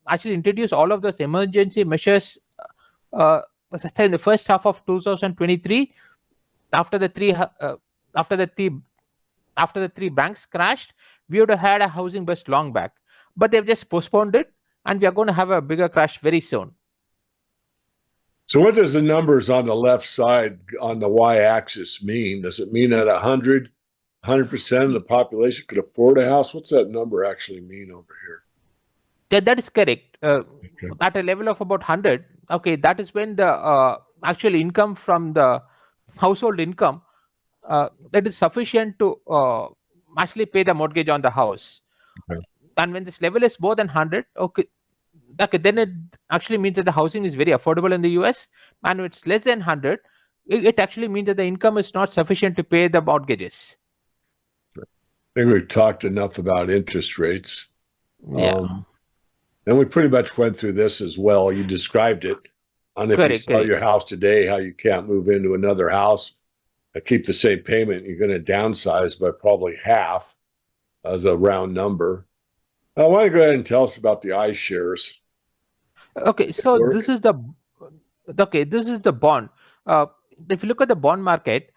actually introduced all of those emergency measures in the first half of 2023, after the three banks crashed, we would have had a housing bust long back. But they've just postponed it, and we are going to have a bigger crash very soon. So what does the numbers on the left side on the y-axis mean? Does it mean that 100% of the population could afford a house? What's that number actually mean over here? That is correct. At a level of about 100, okay, that is when the actual income from the household income that is sufficient to actually pay the mortgage on the house. Okay. And when this level is more than 100, okay, then it actually means that the housing is very affordable in the US. And when it's less than 100, it actually means that the income is not sufficient to pay the mortgages. I think we've talked enough about interest rates. Yeah. And we pretty much went through this as well. You described it on if you sell your house today, how you can't move into another house, keep the same payment. You're going to downsize by probably half as a round number. I want to go ahead and tell us about the iShares. Okay, so this is the bond. If you look at the bond market,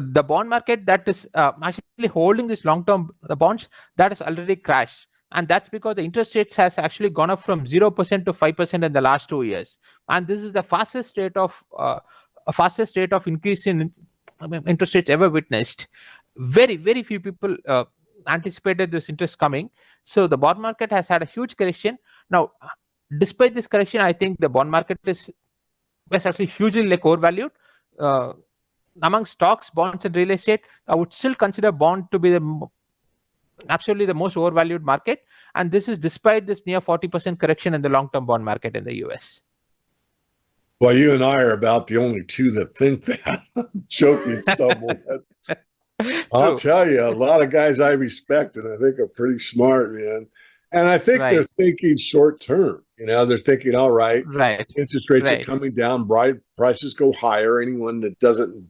the bond market that is actually holding this long-term bonds, that has already crashed. And that's because the interest rates has actually gone up from 0% to 5% in the last 2 years. And this is the fastest rate of increase in interest rates ever witnessed. Very, very few people anticipated this interest coming. So the bond market has had a huge correction. Now, despite this correction, I think the bond market was actually hugely overvalued. Among stocks, bonds, and real estate, I would still consider bond to be absolutely the most overvalued market. And this is despite this near 40% correction in the long-term bond market in the US. Well, you and I are about the only two that think that. I'm joking somewhat. I'll tell you, a lot of guys I respect and I think are pretty smart, man. And I think they're thinking short term. They're thinking, all right, interest rates are coming down, prices go higher. Anyone that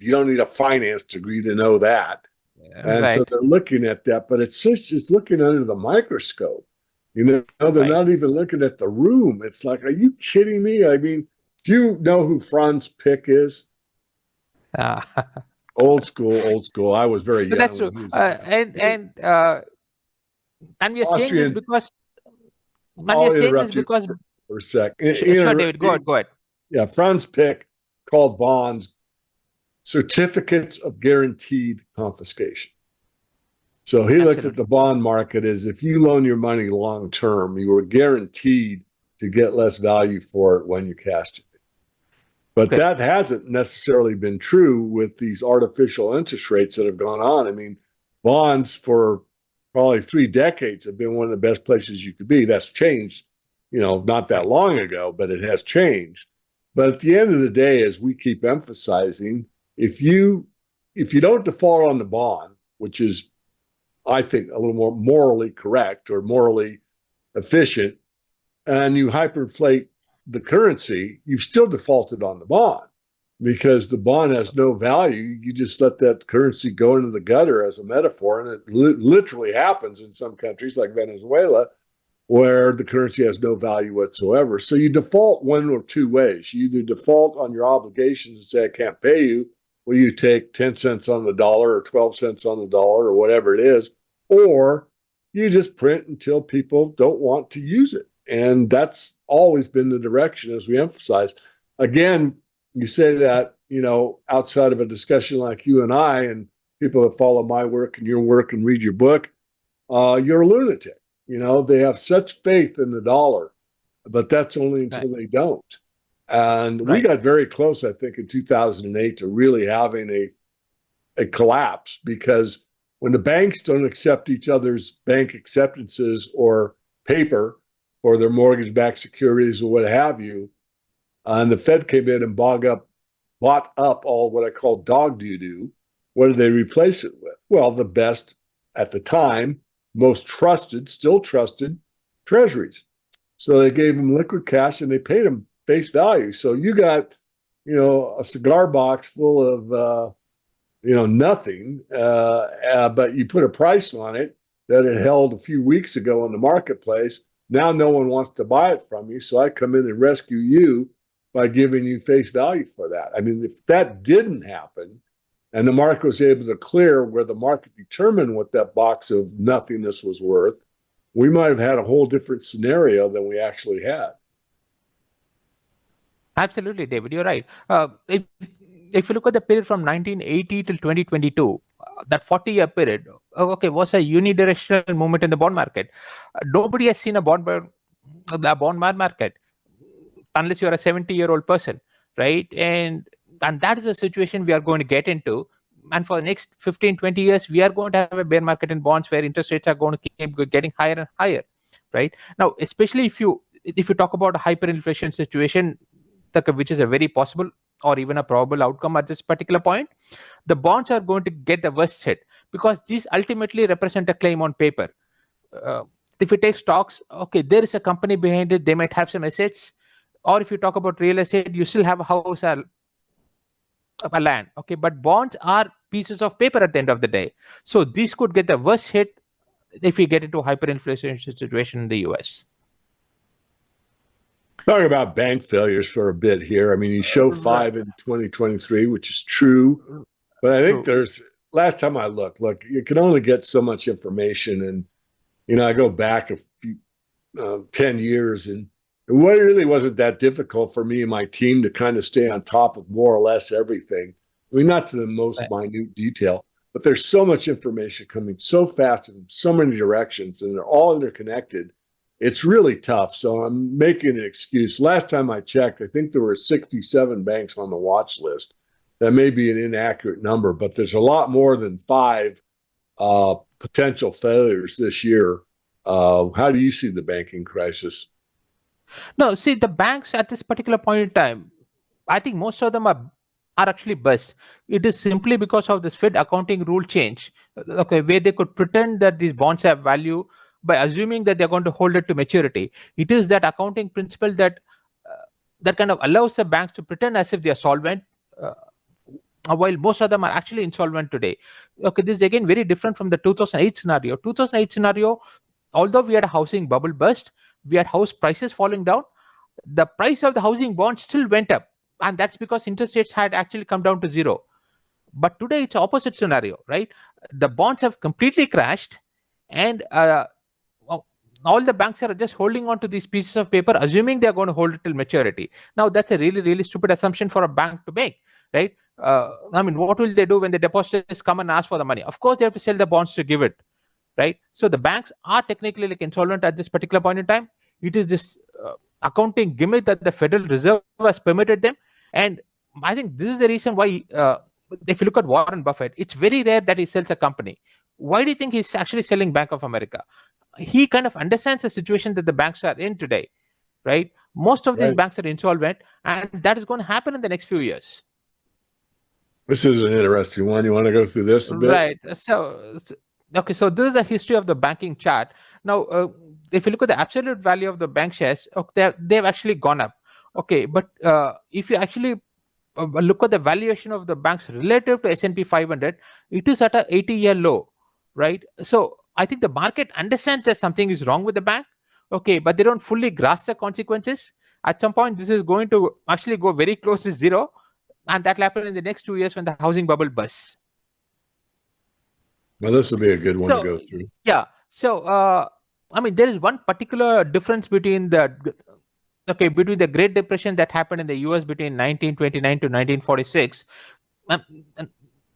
you don't need a finance degree to know that. And so they're looking at that, but it's just looking under the microscope. They're not even looking at the room. It's like, are you kidding me? I mean, do you know who Franz Pick is? Old school. I was very young. That's true. And we are saying this because. I'll interrupt you for a sec. Sure, David, go ahead. Yeah, Franz Pick called bonds certificates of guaranteed confiscation. So he looked at the bond market as if you loan your money long term, you were guaranteed to get less value for it when you cashed it. But that hasn't necessarily been true with these artificial interest rates that have gone on. I mean, bonds for probably 3 decades have been one of the best places you could be. That's changed, not that long ago, but it has changed. But at the end of the day, as we keep emphasizing, if you don't default on the bond, which is, I think, a little more morally correct or morally efficient, and you hyperinflate the currency, you've still defaulted on the bond because the bond has no value. You just let that currency go into the gutter as a metaphor. And it literally happens in some countries like Venezuela where the currency has no value whatsoever. So you default one or two ways. You either default on your obligations and say, I can't pay you. Well, you take 10 cents on the dollar or 12 cents on the dollar or whatever it is, or you just print until people don't want to use it. And that's always been the direction, as we emphasize. Again, you say that, outside of a discussion like you and I and people that follow my work and your work and read your book, you're a lunatic. They have such faith in the dollar, but that's only until they don't. And we got very close, I think, in 2008 to really having a collapse because when the banks don't accept each other's bank acceptances or paper, or their mortgage-backed securities or what have you, and the Fed came in and bought up all what I call dog doo-doo, what did they replace it with? Well, the best at the time, most trusted, still trusted treasuries. So they gave them liquid cash and they paid them face value. So you got, a cigar box full of, nothing, but you put a price on it that it held a few weeks ago in the marketplace. Now no one wants to buy it from you, so I come in and rescue you by giving you face value for that. I mean, if that didn't happen and the market was able to clear where the market determined what that box of nothingness was worth, we might have had a whole different scenario than we actually had. Absolutely, David, you're right. If you look at the period from 1980 till 2022, that 40-year period, was a unidirectional movement in the bond market. Nobody has seen a bond market unless you're a 70-year-old person, right? And that is a situation we are going to get into. And for the next 15, 20 years, we are going to have a bear market in bonds where interest rates are going to keep getting higher and higher, right? Now, especially if you talk about a hyperinflation situation, which is a very possible or even a probable outcome at this particular point, the bonds are going to get the worst hit because these ultimately represent a claim on paper. If you take stocks, there is a company behind it. They might have some assets. Or if you talk about real estate, you still have a house or a land. But bonds are pieces of paper at the end of the day. So these could get the worst hit if we get into a hyperinflation situation in the US. Talking about bank failures for a bit here. I mean, you show 5 in 2023, which is true. But I think True. last time I look, you can only get so much information. And, I go back a few, 10 years, and it really wasn't that difficult for me and my team to kind of stay on top of more or less everything. I mean, not to the most Right. minute detail, but there's so much information coming so fast in so many directions, and they're all interconnected. It's really tough. So I'm making an excuse. Last time I checked, I think there were 67 banks on the watch list. That may be an inaccurate number, but there's a lot more than five potential failures this year. How do you see the banking crisis? No, see, the banks at this particular point in time, I think most of them are actually bust. It is simply because of this Fed accounting rule change, okay, where they could pretend that these bonds have value by assuming that they're going to hold it to maturity. It is that accounting principle that kind of allows the banks to pretend as if they are solvent, while most of them are actually insolvent today. Okay, this is again very different from the 2008 scenario. 2008 scenario, although we had a housing bubble burst, we had house prices falling down, the price of the housing bond still went up, and that's because interest rates had actually come down to zero. But today it's opposite scenario, right? The bonds have completely crashed, and all the banks are just holding on to these pieces of paper, assuming they're going to hold it till maturity. Now that's a really, really stupid assumption for a bank to make, right? I mean, what will they do when the depositors come and ask for the money? Of course they have to sell the bonds to give it, right? So the banks are technically like insolvent at this particular point in time. It is this accounting gimmick that the Federal Reserve has permitted them. And I think this is the reason why, if you look at Warren Buffett, it's very rare that he sells a company. Why do you think he's actually selling Bank of America? He kind of understands the situation that the banks are in today, right? Most of these Right. banks are insolvent, and that is going to happen in the next few years. This is an interesting one. You want to go through this a bit? Right. Okay, so this is the history of the banking chart. Now, if you look at the absolute value of the bank shares, okay, they've actually gone up. Okay, but if you actually look at the valuation of the banks relative to S&P 500, it is at a 80-year low, right? So I think the market understands that something is wrong with the bank, okay, but they don't fully grasp the consequences. At some point, this is going to actually go very close to zero, and that will happen in the next 2 years when the housing bubble bursts. Well, this will be a good one to So go through. yeah, so I mean, there is one particular difference between between the Great Depression that happened in the US between 1929 to 1946, and, and,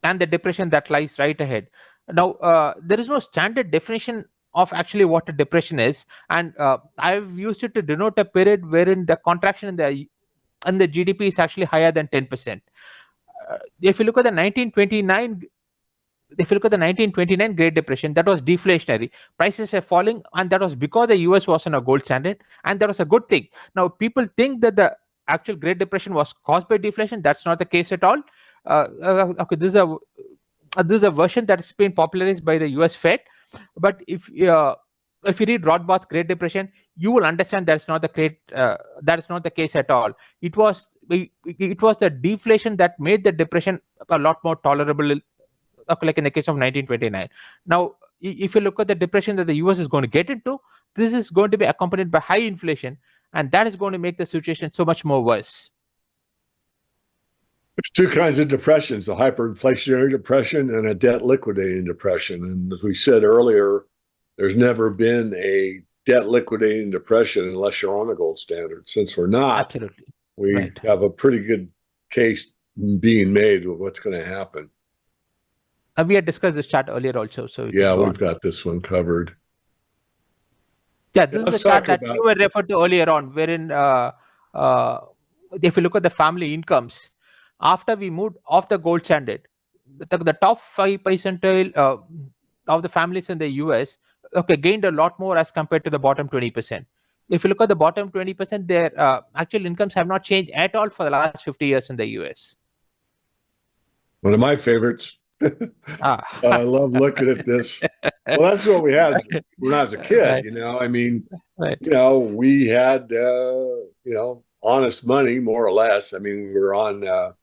and the depression that lies right ahead. Now, there is no standard definition of actually what a depression is, and I've used it to denote a period wherein the contraction in the GDP is actually higher than 10%. If you look at the 1929 if you look at the 1929 Great Depression, that was deflationary. Prices were falling, and that was because the US was on a gold standard, and that was a good thing. Now, people think that the actual Great Depression was caused by deflation. That's not the case at all. Okay, this is a version that's been popularized by the US Fed. But if you read Rothbard's Great Depression, you will understand that is not the case at all. It was the deflation that made the depression a lot more tolerable, like in the case of 1929. Now, if you look at the depression that the US is going to get into, this is going to be accompanied by high inflation, and that is going to make the situation so much more worse. There's two kinds of depressions, a hyperinflationary depression and a debt liquidating depression. And as we said earlier, there's never been a debt liquidating depression unless you're on a gold standard. Since we're not, Absolutely. we Right. have a pretty good case being made with what's going to happen. We had discussed this chart earlier also, so Yeah, we've got this one covered. Yeah, this is Let's the chart talk that about you were referred to earlier on, wherein if you look at the family incomes, after we moved off the gold standard, the top 5 percentile of the families in the US, okay, gained a lot more as compared to the bottom 20%. If you look at the bottom 20%, their actual incomes have not changed at all for the last 50 years in the US. one of my favorites. I love looking at this. Well, that's what we had when I was a kid. Right. I mean, Right. we had honest money more or less. I mean, we were on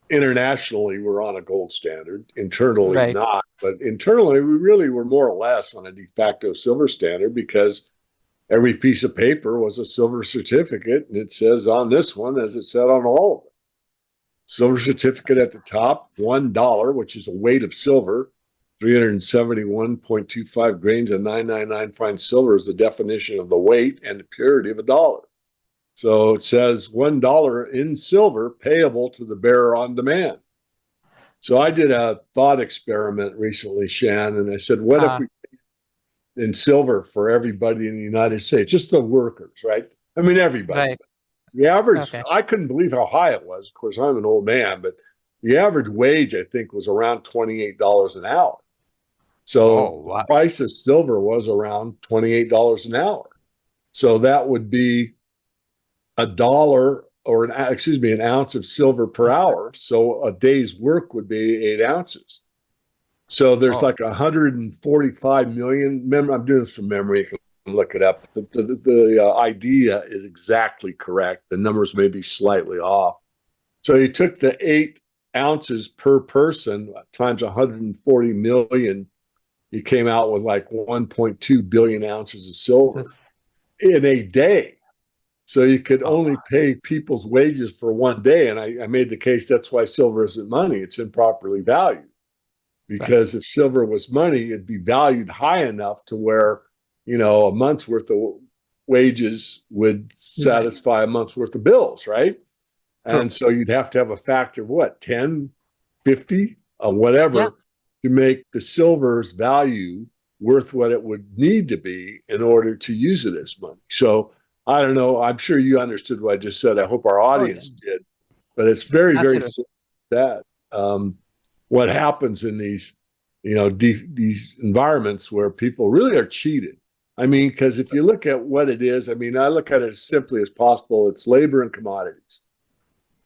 internationally, we're on a gold standard. Internally, Right. not. But internally, we really were more or less on a de facto silver standard because every piece of paper was a silver certificate, and it says on this one as it said on all of them. Silver certificate at the top, $1, which is a weight of silver, 371.25 grains of 999 fine silver is the definition of the weight and the purity of a dollar. So it says $1 in silver payable to the bearer on demand. So I did a thought experiment recently, Shan, and I said, what if we in silver for everybody in the United States, just the workers, right? I mean, everybody. Right. The average, Okay. I couldn't believe how high it was. Of course, I'm an old man, but the average wage, I think, was around $28 an hour. So wow. the price of silver was around $28 an hour. So that would be $1 or an ounce of silver per hour. So a day's work would be 8 ounces. So there's like 145 million. Remember, I'm doing this from memory. You can look it up. The idea is exactly correct. The numbers may be slightly off. So you took the 8 ounces per person times 140 million. You came out with like 1.2 billion ounces of silver in a day. So you could only pay people's wages for one day. And I made the case that's why silver isn't money. It's improperly valued. Because if silver was money, it'd be valued high enough to where, a month's worth of wages would satisfy a month's worth of bills, right? And so you'd have to have a factor of what, 10, 50, whatever, to make the silver's value worth what it would need to be in order to use it as money. So I don't know. I'm sure you understood what I just said. I hope our audience did. But it's very, very sad. What happens in these, these environments where people really are cheated. I mean, because if you look at what it is, I look at it as simply as possible. It's labor and commodities.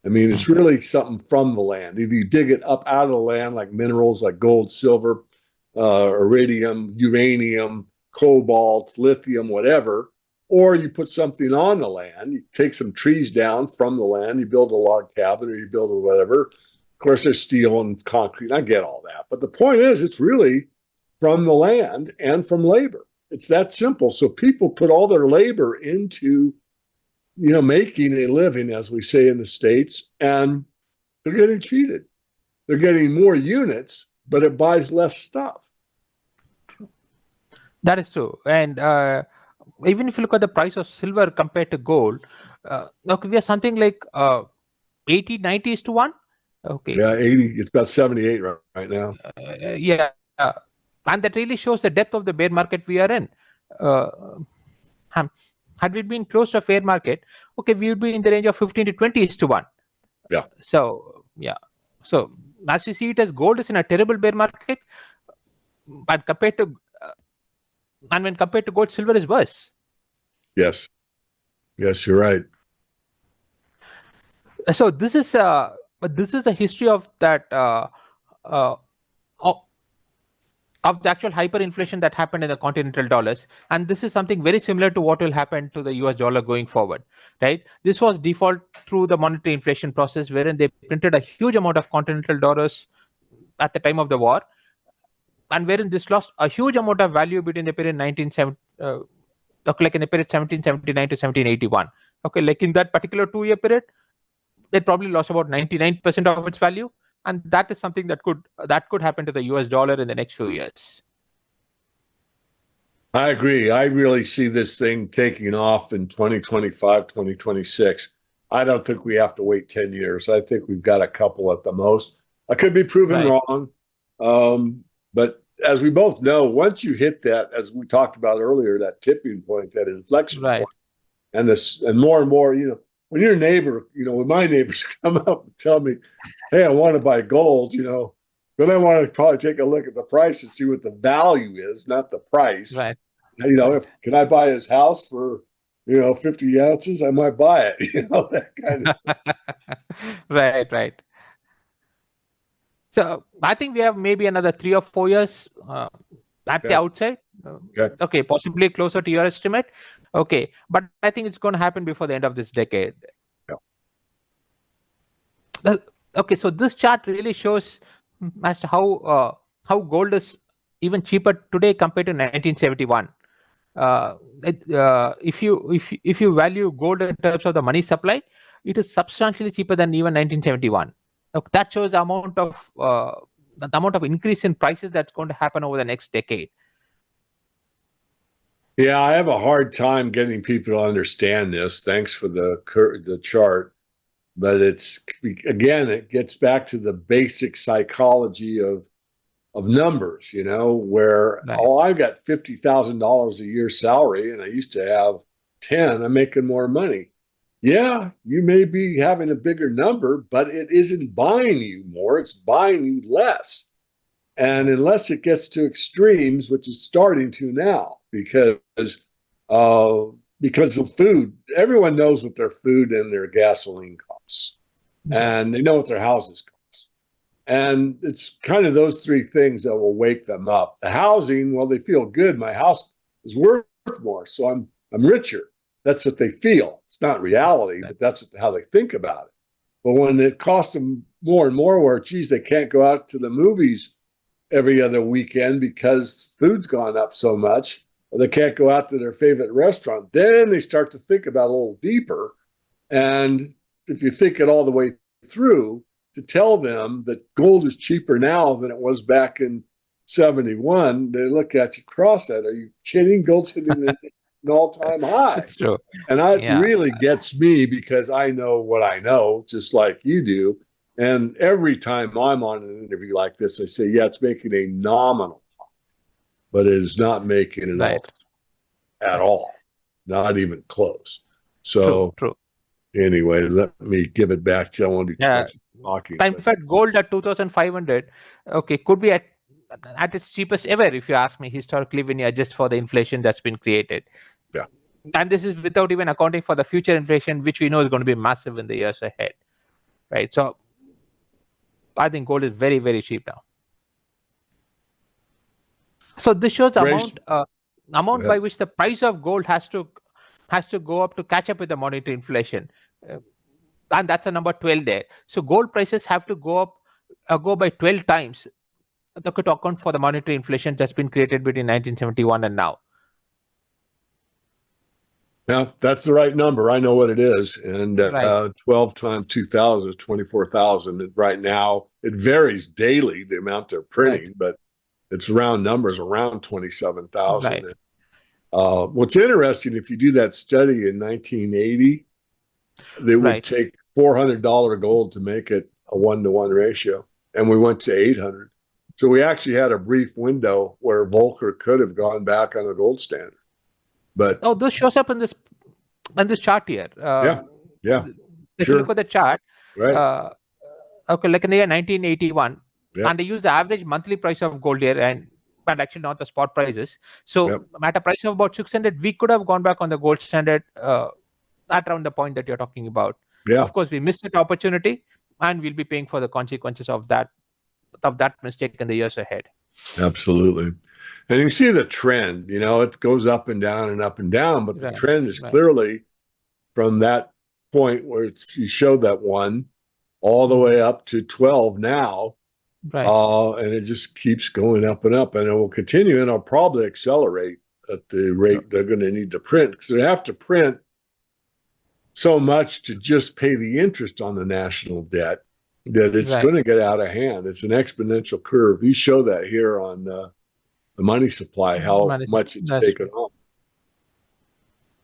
It's really something from the land. Either you dig it up out of the land, like minerals like gold, silver, iridium, uranium, cobalt, lithium, whatever, or you put something on the land. You take some trees down from the land, you build a log cabin or you build a whatever. Of course, there's steel and concrete. I get all that. But the point is, it's really from the land and from labor. It's that simple. So people put all their labor into, making a living, as we say in the States, and they're getting cheated. They're getting more units, but it buys less stuff. That is true. And even if you look at the price of silver compared to gold, we are something like 80, 90 is to 1. Okay. Yeah, 80. It's about 78 right now. And that really shows the depth of the bear market we are in. Had we been close to a fair market, we would be in the range of 15 to 20 is to 1. Yeah. So as you see it, as gold is in a terrible bear market, but when compared to gold, silver is worse. Yes, you're right. So this is a history of that of the actual hyperinflation that happened in the continental dollars, and this is something very similar to what will happen to the US dollar going forward, right? This was default through the monetary inflation process, wherein they printed a huge amount of continental dollars at the time of the war, and wherein this lost a huge amount of value between the period 1779 to 1781. Like in that particular 2-year period, it probably lost about 99% of its value. And that is something that could happen to the US dollar in the next few years. I agree. I really see this thing taking off in 2025, 2026. I don't think we have to wait 10 years. I think we've got a couple at the most. I could be proven wrong. But as we both know, once you hit that, as we talked about earlier, that tipping point, that inflection point, and more, when your neighbor, when my neighbors come up and tell me, hey, I want to buy gold, then I want to probably take a look at the price and see what the value is, not the price. Right. Can I buy his house for, 50 ounces? I might buy it, that kind of thing. Right. So I think we have maybe another 3 or 4 years at the outside. Possibly closer to your estimate. But I think it's going to happen before the end of this decade. So this chart really shows as to how gold is even cheaper today compared to 1971. If you value gold in terms of the money supply, it is substantially cheaper than even 1971. Look, that shows the amount of increase in prices that's going to happen over the next decade. Yeah, I have a hard time getting people to understand this. Thanks for the chart, but it gets back to the basic psychology of numbers, where Right. I've got $50,000 a year salary and I used to have 10, I'm making more money. Yeah, you may be having a bigger number, but it isn't buying you more, it's buying you less. And unless it gets to extremes, which is starting to now, because of food, everyone knows what their food and their gasoline costs, and they know what their houses cost. And it's kind of those three things that will wake them up. The housing, well, they feel good. My house is worth more, so I'm richer. That's what they feel. It's not reality, but that's how they think about it. But when it costs them more and more, where geez, they can't go out to the movies every other weekend because food's gone up so much, or they can't go out to their favorite restaurant, then they start to think about it a little deeper. And if you think it all the way through, to tell them that gold is cheaper now than it was back in 71, they look at you cross-eyed. Are you kidding? Gold's hitting an all-time high. It's true. And that really gets me because I know what I know, just like you do. And every time I'm on an interview like this, I say, yeah, it's making a nominal, but it is not making an all at all, not even close. So true. Anyway, let me give it back to you. I want to do too much talking. In fact, gold at 2,500, could be at its cheapest ever, if you ask me, historically, when you adjust for the inflation that's been created. Yeah. And this is without even accounting for the future inflation, which we know is going to be massive in the years ahead. Right. So I think gold is very, very cheap now. So this shows the amount by which the price of gold has to go up to catch up with the monetary inflation. And that's a number 12 there. So gold prices have to go by 12 times to account for the monetary inflation that's been created between 1971 and now. Yeah, that's the right number. I know what it is. And 12 times 2,000 is 24,000. Right now, it varies daily, the amount they're printing, but it's round numbers, around 27,000. Right. What's interesting, if you do that study in 1980, they would take $400 gold to make it a 1-to-1 ratio. And we went to 800. So we actually had a brief window where Volcker could have gone back on the gold standard. But this shows up in this chart here. If you look at the chart, right. Like in the year 1981, and they use the average monthly price of gold here, but actually not the spot prices. So at a price of about 600, we could have gone back on the gold standard at around the point that you're talking about. Yeah. Of course, we missed that opportunity, and we'll be paying for the consequences of that mistake in the years ahead. Absolutely. And you can see the trend, it goes up and down and up and down, but the trend is clearly from that point where you showed that one all the way up to 12 now. Right. And it just keeps going up and up, and it will continue, and it'll probably accelerate at the rate they're going to need to print, because they have to print so much to just pay the interest on the national debt that it's going to get out of hand. It's an exponential curve. You show that here on the money supply, how much it's taken off.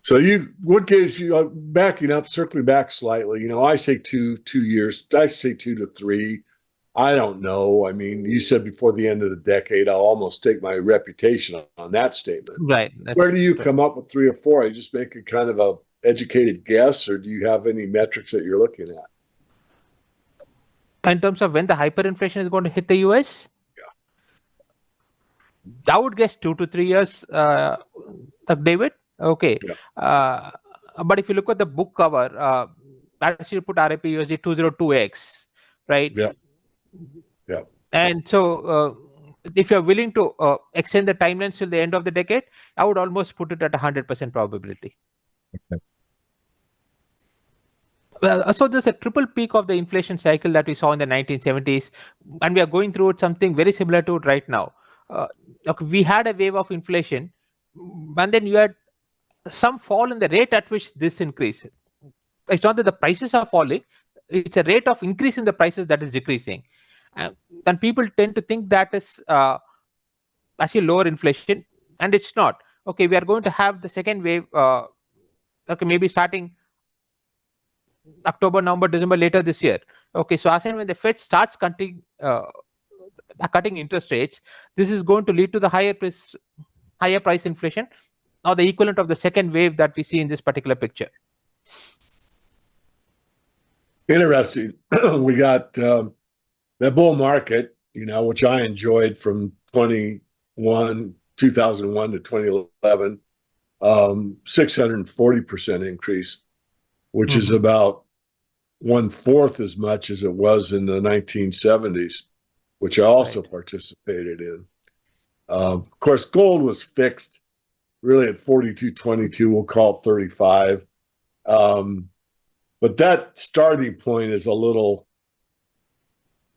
So what gives you, backing up, circling back slightly, I say two years, I say 2 to 3. I don't know. I mean, you said before the end of the decade, I'll almost take my reputation on that statement. Right. Where do you come up with 3 or 4? Are you just making kind of a educated guess, or do you have any metrics that you're looking at? In terms of when the hyperinflation is going to hit the US? Yeah. I would guess 2 to 3 years, David. Okay. Yeah. But if you look at the book cover, actually put RIP USD 202X, right? Yeah. Yeah. And so if you're willing to extend the timelines till the end of the decade, I would almost put it at 100% probability. Okay. So there's a triple peak of the inflation cycle that we saw in the 1970s, and we are going through something very similar to it right now. We had a wave of inflation, and then you had some fall in the rate at which this increased. It's not that the prices are falling, it's a rate of increase in the prices that is decreasing. Then people tend to think that is actually lower inflation, and it's not. Okay, we are going to have the second wave. Okay, maybe starting October, November, December later this year. Okay, so as and when the Fed starts cutting interest rates, this is going to lead to the higher price inflation, or the equivalent of the second wave that we see in this particular picture. Interesting. We got that bull market, which I enjoyed from 2001 to 2011, 640% increase, which is about 1/4 as much as it was in the 1970s, which I also participated in. Of course, gold was fixed really at 42.22. We'll call it 35. But that starting point is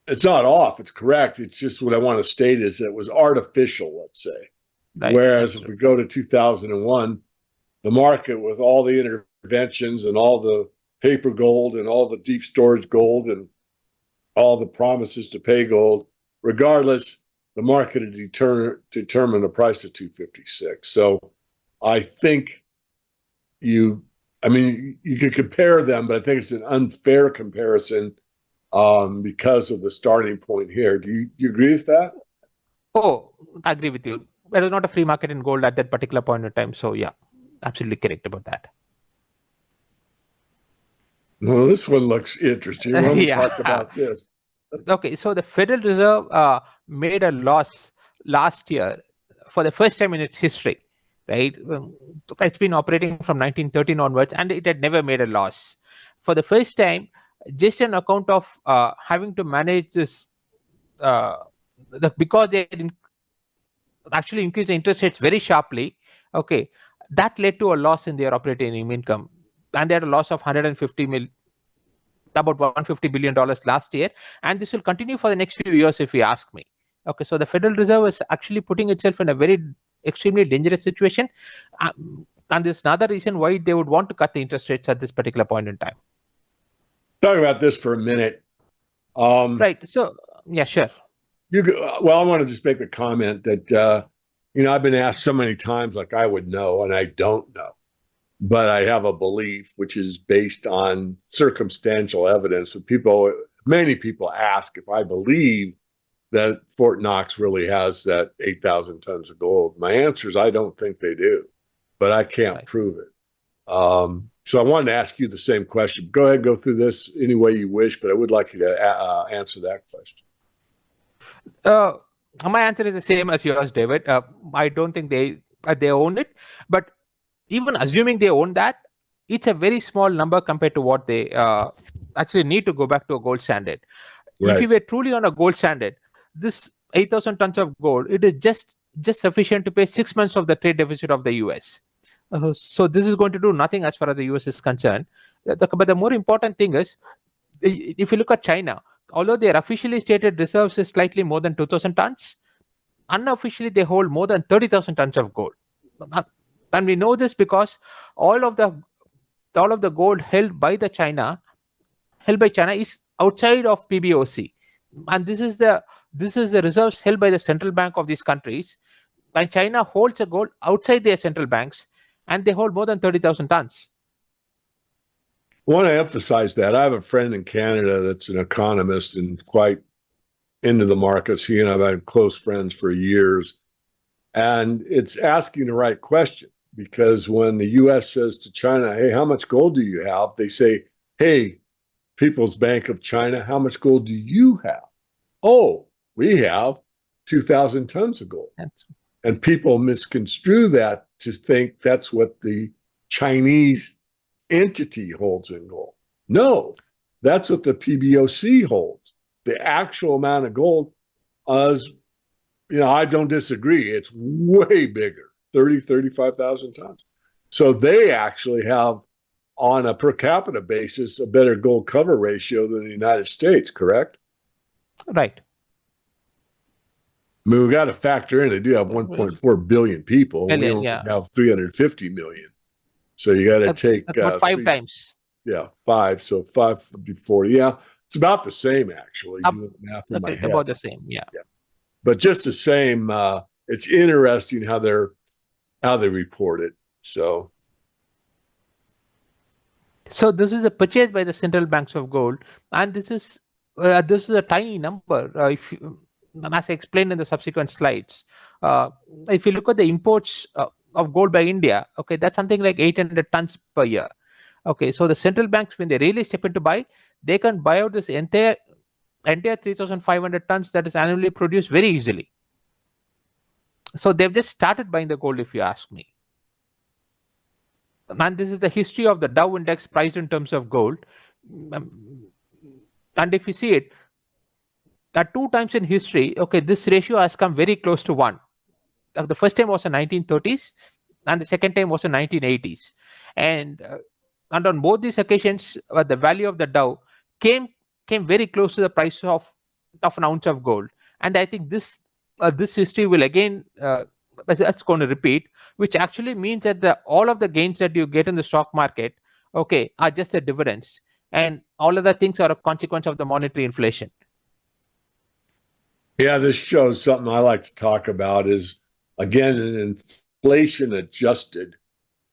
it's not off, it's correct. It's just what I want to state is that it was artificial, let's say. Right. Whereas if we go to 2001, the market with all the interventions and all the paper gold and all the deep storage gold and all the promises to pay gold, regardless, the market had determined a price of 256. So I think you could compare them, but I think it's an unfair comparison because of the starting point here. Do you agree with that? Oh, I agree with you. There was not a free market in gold at that particular point in time. So yeah, absolutely correct about that. Well, this one looks interesting. Why don't we talk about this? Okay, so the Federal Reserve made a loss last year for the first time in its history, right? It's been operating from 1913 onwards, and it had never made a loss. For the first time, just on account of having to manage this, because they actually increased the interest rates very sharply, okay, that led to a loss in their operating income. And they had a loss of about $150 billion last year, and this will continue for the next few years if you ask me. Okay, so the Federal Reserve is actually putting itself in a very extremely dangerous situation, and there's another reason why they would want to cut the interest rates at this particular point in time. Talk about this for a minute. Right, so yeah, sure. Well, I want to just make a comment that I've been asked so many times like I would know, and I don't know. But I have a belief which is based on circumstantial evidence. Many people ask if I believe that Fort Knox really has that 8,000 tons of gold. My answer is I don't think they do, but I can't prove it. So I wanted to ask you the same question. Go ahead, go through this any way you wish, but I would like you to answer that question. My answer is the same as yours, David. I don't think they own it, but even assuming they own that, it's a very small number compared to what they actually need to go back to a gold standard. Right. If you were truly on a gold standard, this 8,000 tons of gold, it is just sufficient to pay 6 months of the trade deficit of the US. So this is going to do nothing as far as the US is concerned. But the more important thing is, if you look at China, although their officially stated reserves is slightly more than 2,000 tons, unofficially they hold more than 30,000 tons of gold. And we know this because all of the gold held by China is outside of PBOC, and this is the reserves held by the central bank of these countries. And China holds the gold outside their central banks, and they hold more than 30,000 tons. I want to emphasize that. I have a friend in Canada that's an economist and quite into the markets. He and I have had close friends for years, and it's asking the right question. Because when the U.S. says to China, hey, how much gold do you have? They say, hey, People's Bank of China, how much gold do you have? Oh, we have 2,000 tons of gold. And people misconstrue that to think that's what the Chinese entity holds in gold. No, that's what the PBOC holds. The actual amount of gold is, I don't disagree. It's way bigger. 35,000 tons. So they actually have, on a per capita basis, a better gold cover ratio than the United States, correct? Right. I mean, we got to factor in, they do have 1.4 billion people. We only have 350 million. So you got to take... about 5 times. Yeah, 5. So 5 would be 40. Yeah, it's about the same actually. Up, Doing the math in my okay, head. about the same. Yeah. Yeah, but just the same. It's interesting how they report it. So So this is a purchase by the central banks of gold, and this is a tiny number. If you, as I explained in the subsequent slides, uh, if you look at the imports of gold by India, okay, that's something like 800 tons per year. Okay, so the central banks, when they really step in to buy, they can buy out this entire 3,500 tons that is annually produced very easily. So they've just started buying the gold, if you ask me. And this is the history of the Dow index priced in terms of gold. And if you see it, that 2 times in history, okay, this ratio has come very close to 1. The first time was in 1930s, and the second time was in 1980s. And on both these occasions, the value of the Dow came very close to the price of an ounce of gold. And I think this history will again that's going to repeat, which actually means that all of the gains that you get in the stock market, okay, are just the dividends, and all other things are a consequence of the monetary inflation. yeah, this shows something I like to talk about is again an inflation adjusted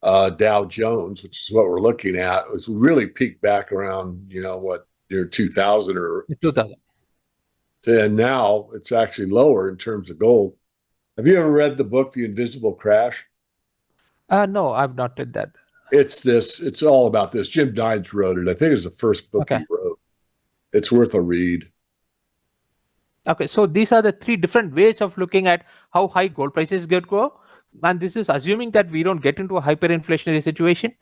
Dow Jones, which is what we're looking at. Was really peaked back around what year 2000 or 2000. and now it's actually lower in terms of gold. Have you ever read the book The Invisible Crash? No, I've not read that. It's all about this. Jim Dines wrote it. I think it's the first book Okay. he wrote. It's worth a read. Okay, so these are the 3 different ways of looking at how high gold prices go, and this is assuming that we don't get into a hyperinflationary situation.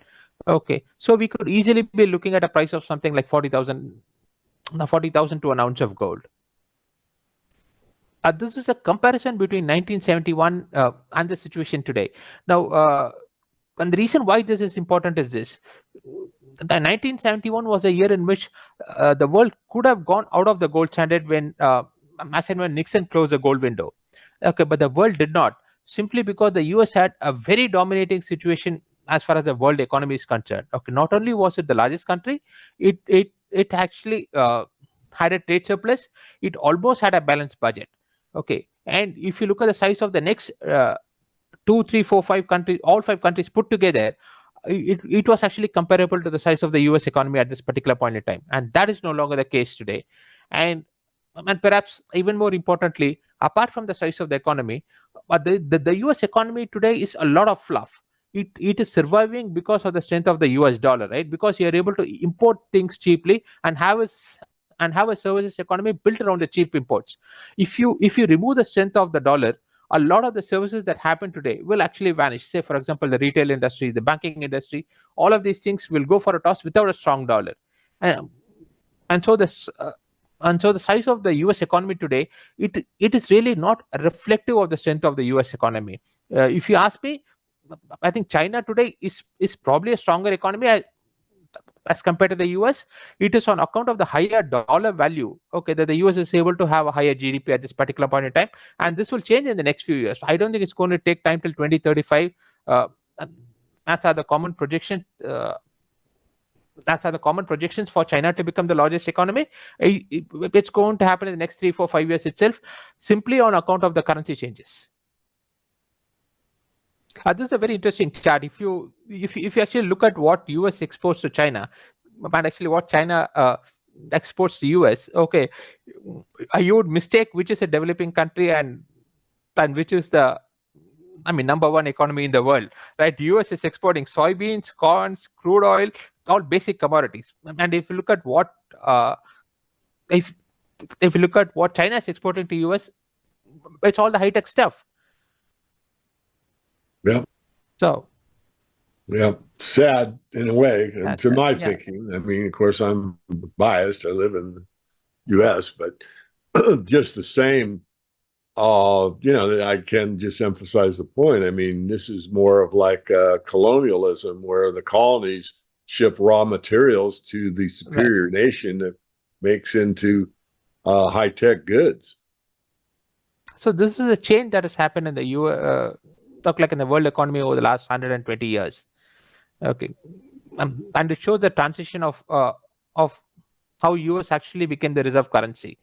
Okay, so we could easily be looking at a price of something like 40,000 to an ounce of gold. This is a comparison between 1971 and the situation today. Now, and the reason why this is important is this: the 1971 was a year in which the world could have gone out of the gold standard when Nixon closed the gold window. Okay, but the world did not, simply because the US had a very dominating situation as far as the world economy is concerned. Okay, not only was it the largest country, it actually had a trade surplus. It almost had a balanced budget. Okay, and if you look at the size of the next 2, 3, 4, 5 countries, all 5 countries put together, it was actually comparable to the size of the US economy at this particular point in time. And that is no longer the case today. And perhaps even more importantly, apart from the size of the economy, but the US economy today is a lot of fluff. It is surviving because of the strength of the US dollar, right? Because you are able to import things cheaply and have a services economy built around the cheap imports. If you remove the strength of the dollar, a lot of the services that happen today will actually vanish. Say, for example, the retail industry, the banking industry, all of these things will go for a toss without a strong dollar. And, and so this. And so the size of the US economy today, it is really not reflective of the strength of the US economy. If you ask me, I think China today is probably a stronger economy as compared to the US. It is on account of the higher dollar value, okay, that the US is able to have a higher GDP at this particular point in time, and this will change in the next few years. I don't think it's going to take time till 2035. That's how the common projection. That's how the common projections for China to become the largest economy. It's going to happen in the next 3, 4, 5 years itself, simply on account of the currency changes. This is a very interesting chart. If you actually look at what US exports to China, and actually what China exports to US, okay, you would mistake which is a developing country and which is the number one economy in the world, right? US is exporting soybeans, corns, crude oil, all basic commodities. And if you look at what if you look at what China is exporting to US, it's all the high tech stuff. Yeah. So. Yeah, sad in a way, and to my yeah. thinking. I mean, of course, I'm biased. I live in the U.S., but just the same. I can just emphasize the point. I mean, this is more of like colonialism, where the colonies ship raw materials to the superior nation that makes into high-tech goods. So this is a change that has happened in the in the world economy over the last 120 years. Okay, and it shows the transition of how US actually became the reserve currency.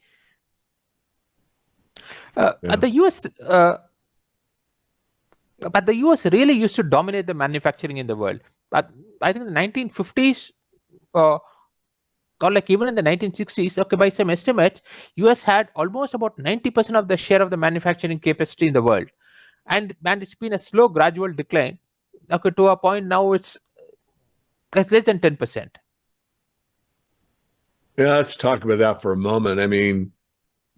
The US, but the US really used to dominate the manufacturing in the world. But I think the 1950s, or like even in the 1960s, okay, by some estimates, US had almost about 90% of the share of the manufacturing capacity in the world, and it's been a slow, gradual decline. Okay, to a point now it's less than 10%. Yeah, let's talk about that for a moment. I mean,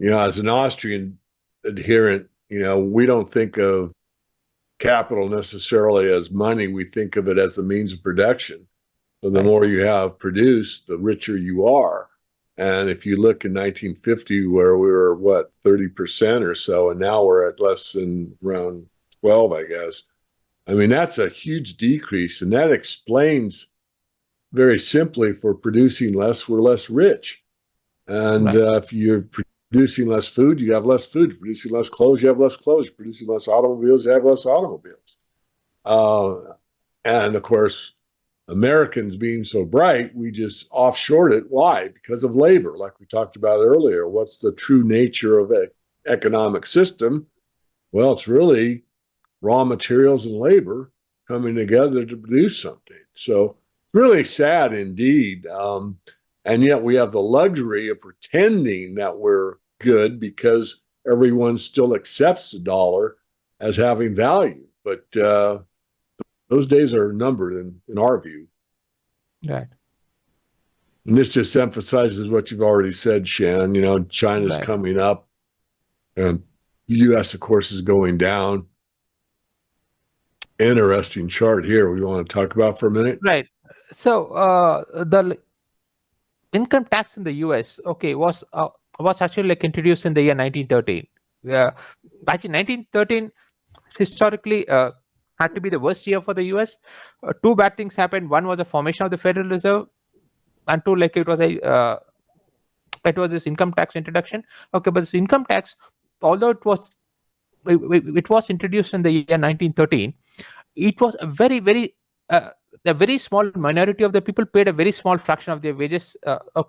as an Austrian adherent, we don't think of capital necessarily as money. We think of it as the means of production. So the more you have produced, the richer you are. And if you look in 1950, where we were, 30% or so, and now we're at less than around 12, I guess. I mean, that's a huge decrease. And that explains very simply, for producing less, we're less rich. And if you're producing less food, you have less food. Producing less clothes, you have less clothes. Producing less automobiles, you have less automobiles. And of course, Americans being so bright, we just offshored it. Why? Because of labor, like we talked about earlier. What's the true nature of an economic system? Well, it's really raw materials and labor coming together to produce something. So really sad indeed. And yet we have the luxury of pretending that we're good because everyone still accepts the dollar as having value. But those days are numbered in our view. Right. And this just emphasizes what you've already said, Shan. China's coming up, and the U.S., of course, is going down. Interesting chart here we want to talk about for a minute. Right. So the income tax in the US, okay, was actually like introduced in the year 1913. Actually, 1913 historically had to be the worst year for the US. Two bad things happened. One was the formation of the Federal Reserve, and two, like it was this income tax introduction. Okay, but this income tax, although it was introduced in the year 1913, it was a very small minority of the people paid a very small fraction of their wages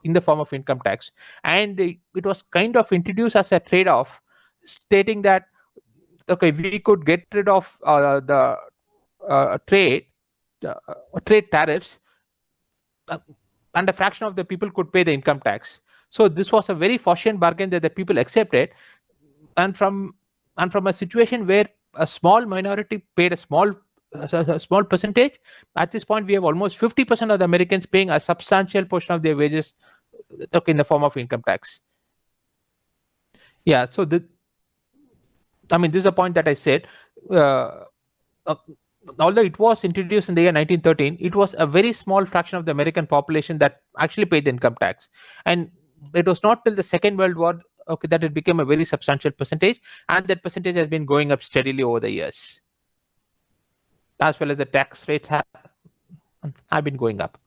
in the form of income tax, and it was kind of introduced as a trade-off, stating that okay, we could get rid of the trade tariffs, and a fraction of the people could pay the income tax. So this was a very Faustian bargain that the people accepted, and from a situation where a small minority paid a small percentage, at this point we have almost 50% of the Americans paying a substantial portion of their wages in the form of income tax. Yeah, so this is a point that I said. Although it was introduced in the year 1913, it was a very small fraction of the American population that actually paid the income tax, and it was not till the Second World War that it became a very substantial percentage, and that percentage has been going up steadily over the years, as well as the tax rates have been going up.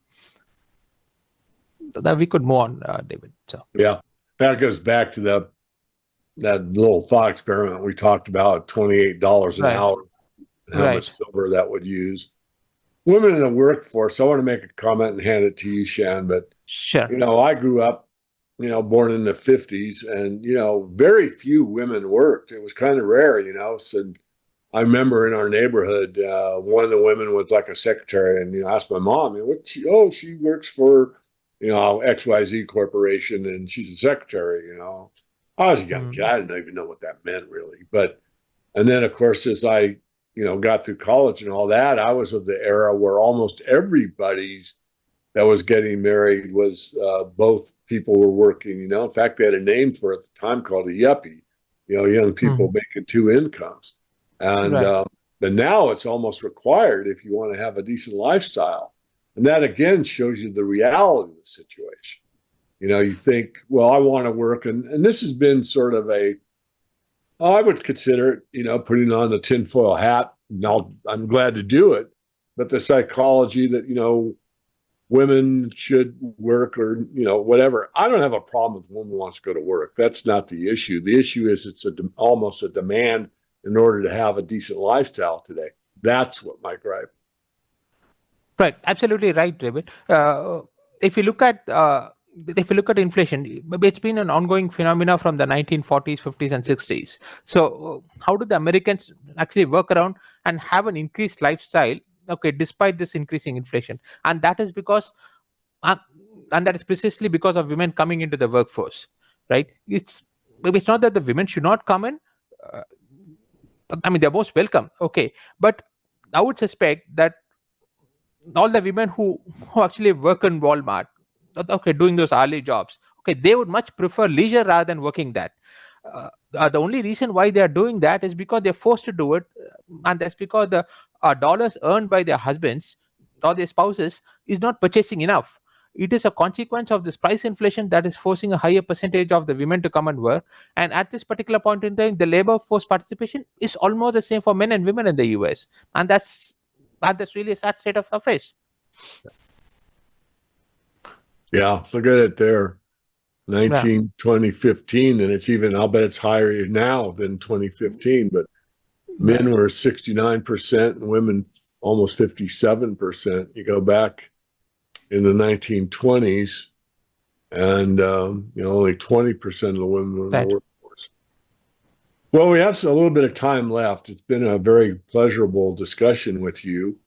So that we could move on, David. So yeah, that goes back to that little thought experiment we talked about, $28 an hour, and how much silver that would use. Women in the workforce. I want to make a comment and hand it to you, Shan. But sure, I grew up, born in the 50s, and very few women worked. It was kind of rare, So I remember in our neighborhood, one of the women was like a secretary, and I asked my mom, she works for XYZ Corporation, and she's a secretary. I was a young kid, I didn't even know what that meant really. And then of course, as I got through college and all that, I was of the era where almost everybody's that was getting married was both people were working. In fact, they had a name for it at the time called a yuppie. Young people making two incomes. And but now it's almost required if you want to have a decent lifestyle. And that again shows you the reality of the situation. You think, well, I want to work, and this has been sort of I would consider it, putting on the tinfoil hat. Now I'm glad to do it, but the psychology that women should work or whatever. I don't have a problem if a woman wants to go to work. That's not the issue. The issue is it's almost a demand in order to have a decent lifestyle today. That's what my gripe. Right, absolutely right, David. If you look at inflation, it's been an ongoing phenomena from the 1940s, 50s, and 60s. So, how do the Americans actually work around and have an increased lifestyle? Okay, despite this increasing inflation, and that is because, uh, and that is precisely because of women coming into the workforce, right? It's not that the women should not come in. Uh, I mean, they're most welcome. Okay, but I would suspect that all the women who actually work in Walmart, okay, doing those hourly jobs, okay, they would much prefer leisure rather than working that. The only reason why they are doing that is because they're forced to do it, and that's because the dollars earned by their husbands or their spouses is not purchasing enough. It is a consequence of this price inflation that is forcing a higher percentage of the women to come and work. And at this particular point in time, the labor force participation is almost the same for men and women in the US, and that's really a sad state of affairs. Yeah, look at it there. 2015, and it's even, I'll bet it's higher now than 2015, but men were 69% and women almost 57%. You go back in the 1920s, and only 20% of the women were in the workforce. Well, we have a little bit of time left. It's been a very pleasurable discussion with you.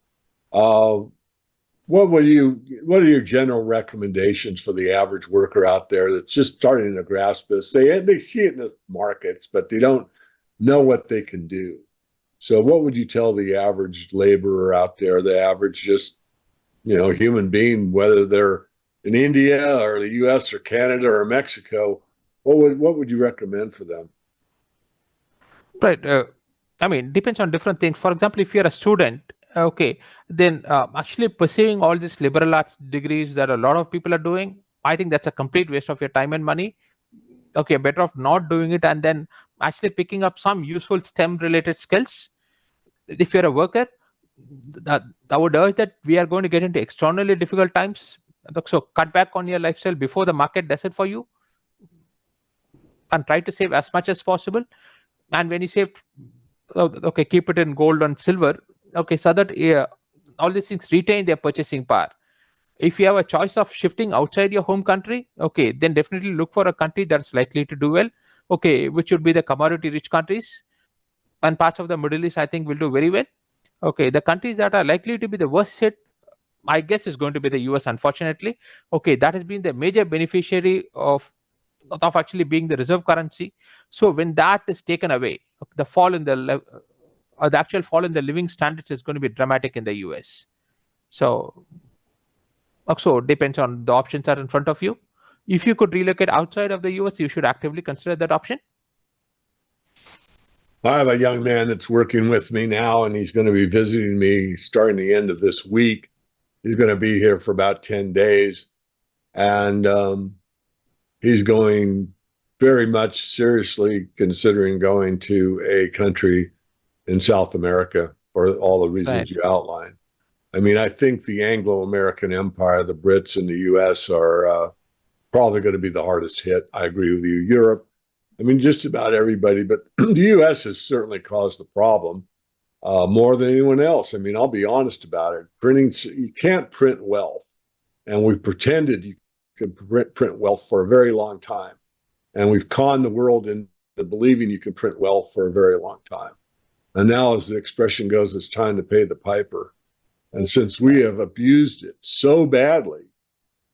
What are your general recommendations for the average worker out there that's just starting to grasp this? They see it in the markets, but they don't know what they can do. So what would you tell the average laborer out there, the average just, human being, whether they're in India or the US or Canada or Mexico, what would you recommend for them? Right. I mean, depends on different things. For example, if you're a student, okay, then actually pursuing all these liberal arts degrees that a lot of people are doing, I think that's a complete waste of your time and money. Okay, better off not doing it and then actually picking up some useful STEM related skills. If you're a worker, I would urge that we are going to get into extraordinarily difficult times. So cut back on your lifestyle before the market does it for you, and try to save as much as possible. And when you save, okay, keep it in gold and silver, okay, so that all these things retain their purchasing power. If you have a choice of shifting outside your home country, okay, then definitely look for a country that's likely to do well, okay, which would be the commodity rich countries, and parts of the Middle East I think will do very well. Okay, the countries that are likely to be the worst hit, I guess, is going to be the US, unfortunately. Okay, that has been the major beneficiary of actually being the reserve currency. So when that is taken away, the fall in the actual fall in the living standards is going to be dramatic in the US. So also depends on the options that are in front of you. If you could relocate outside of the US, you should actively consider that option. I have a young man that's working with me now, and he's going to be visiting me starting the end of this week. He's going to be here for about 10 days. And he's going very much seriously considering going to a country in South America for all the reasons you outlined. I mean, I think the Anglo-American empire, the Brits and the US are probably going to be the hardest hit. I agree with you. Europe, I mean, just about everybody, but the US has certainly caused the problem more than anyone else. I mean, I'll be honest about it. You can't print wealth. And we've pretended you could print wealth for a very long time. And we've conned the world into believing you can print wealth for a very long time. And now, as the expression goes, it's time to pay the piper. And since we have abused it so badly,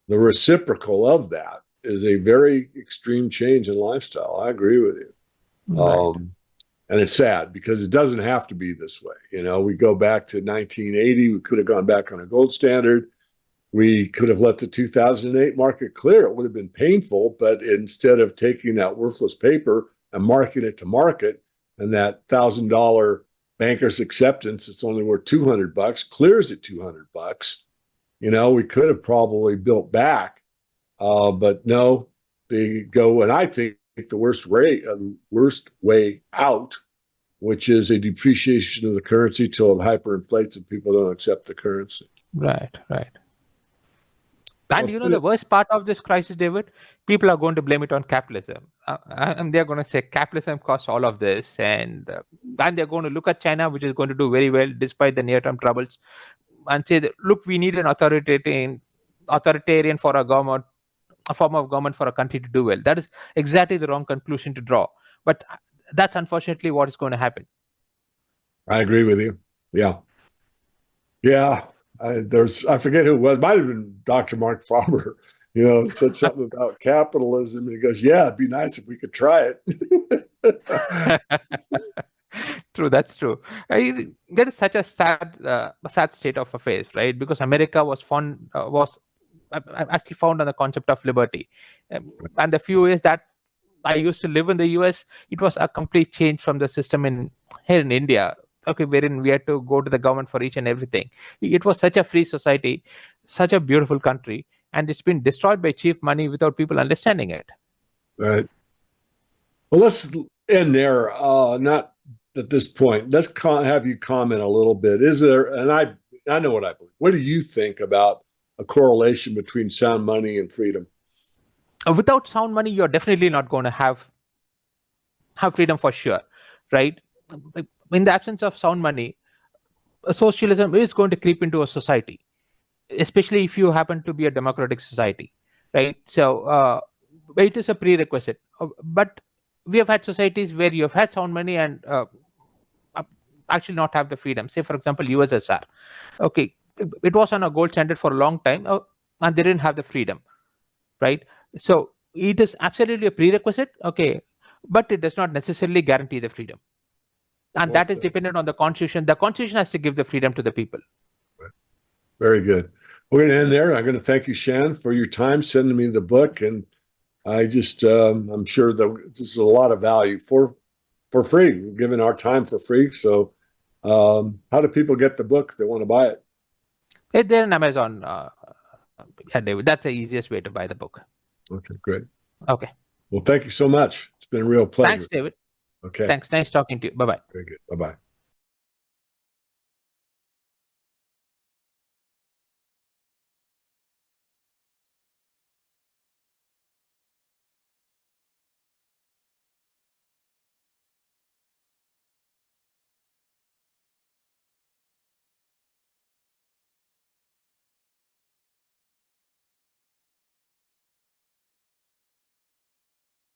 the reciprocal of that is a very extreme change in lifestyle. I agree with you. Right. And it's sad because it doesn't have to be this way. We go back to 1980. We could have gone back on a gold standard. We could have let the 2008 market clear. It would have been painful, but instead of taking that worthless paper and marking it to market, and that $1,000 banker's acceptance, it's only worth $200, clears at $200. We could have probably built back, but no, they go. And I think the worst way out, which is a depreciation of the currency till it hyperinflates and people don't accept the currency. Right. And the worst part of this crisis, David, people are going to blame it on capitalism. And they're going to say capitalism caused all of this. And they're going to look at China, which is going to do very well despite the near-term troubles. and say that, look, we need an authoritarian for a government, a form of government for a country to do well. That is exactly the wrong conclusion to draw. But that's unfortunately what is going to happen. I agree with you. Yeah. Yeah. I forget who it was. Might have been Dr. Mark Farmer, said something about capitalism. And he goes, yeah, it'd be nice if we could try it. True, that's true. There is such a sad state of affairs, right? Because America was actually found on the concept of liberty, and the few years that I used to live in the US, it was a complete change from the system here in India. Okay, wherein we had to go to the government for each and everything. It was such a free society, such a beautiful country, and it's been destroyed by cheap money without people understanding it. Right. Well, let's end there. Not at this point. Let's have you comment a little bit. Is there, and I know what I believe. What do you think about a correlation between sound money and freedom? Without sound money, you're definitely not going to have freedom for sure, right? In the absence of sound money, socialism is going to creep into a society, especially if you happen to be a democratic society, right? So it is a prerequisite. But we have had societies where you have had sound money and actually not have the freedom. Say, for example, USSR. Okay, it was on a gold standard for a long time, and they didn't have the freedom, right? So it is absolutely a prerequisite, okay, but it does not necessarily guarantee the freedom. And that is dependent on the Constitution. The Constitution has to give the freedom to the people. Very good. We're going to end there. I'm going to thank you, Shan, for your time sending me the book. And I just, I'm sure that this is a lot of value for free. We're giving our time for free. So how do people get the book if they want to buy it? It's there on Amazon. Yeah, David, that's the easiest way to buy the book. Okay, great. Okay. Well, thank you so much. It's been a real pleasure. Thanks, David. Okay. Thanks. Nice talking to you. Bye-bye. Very good. Bye-bye.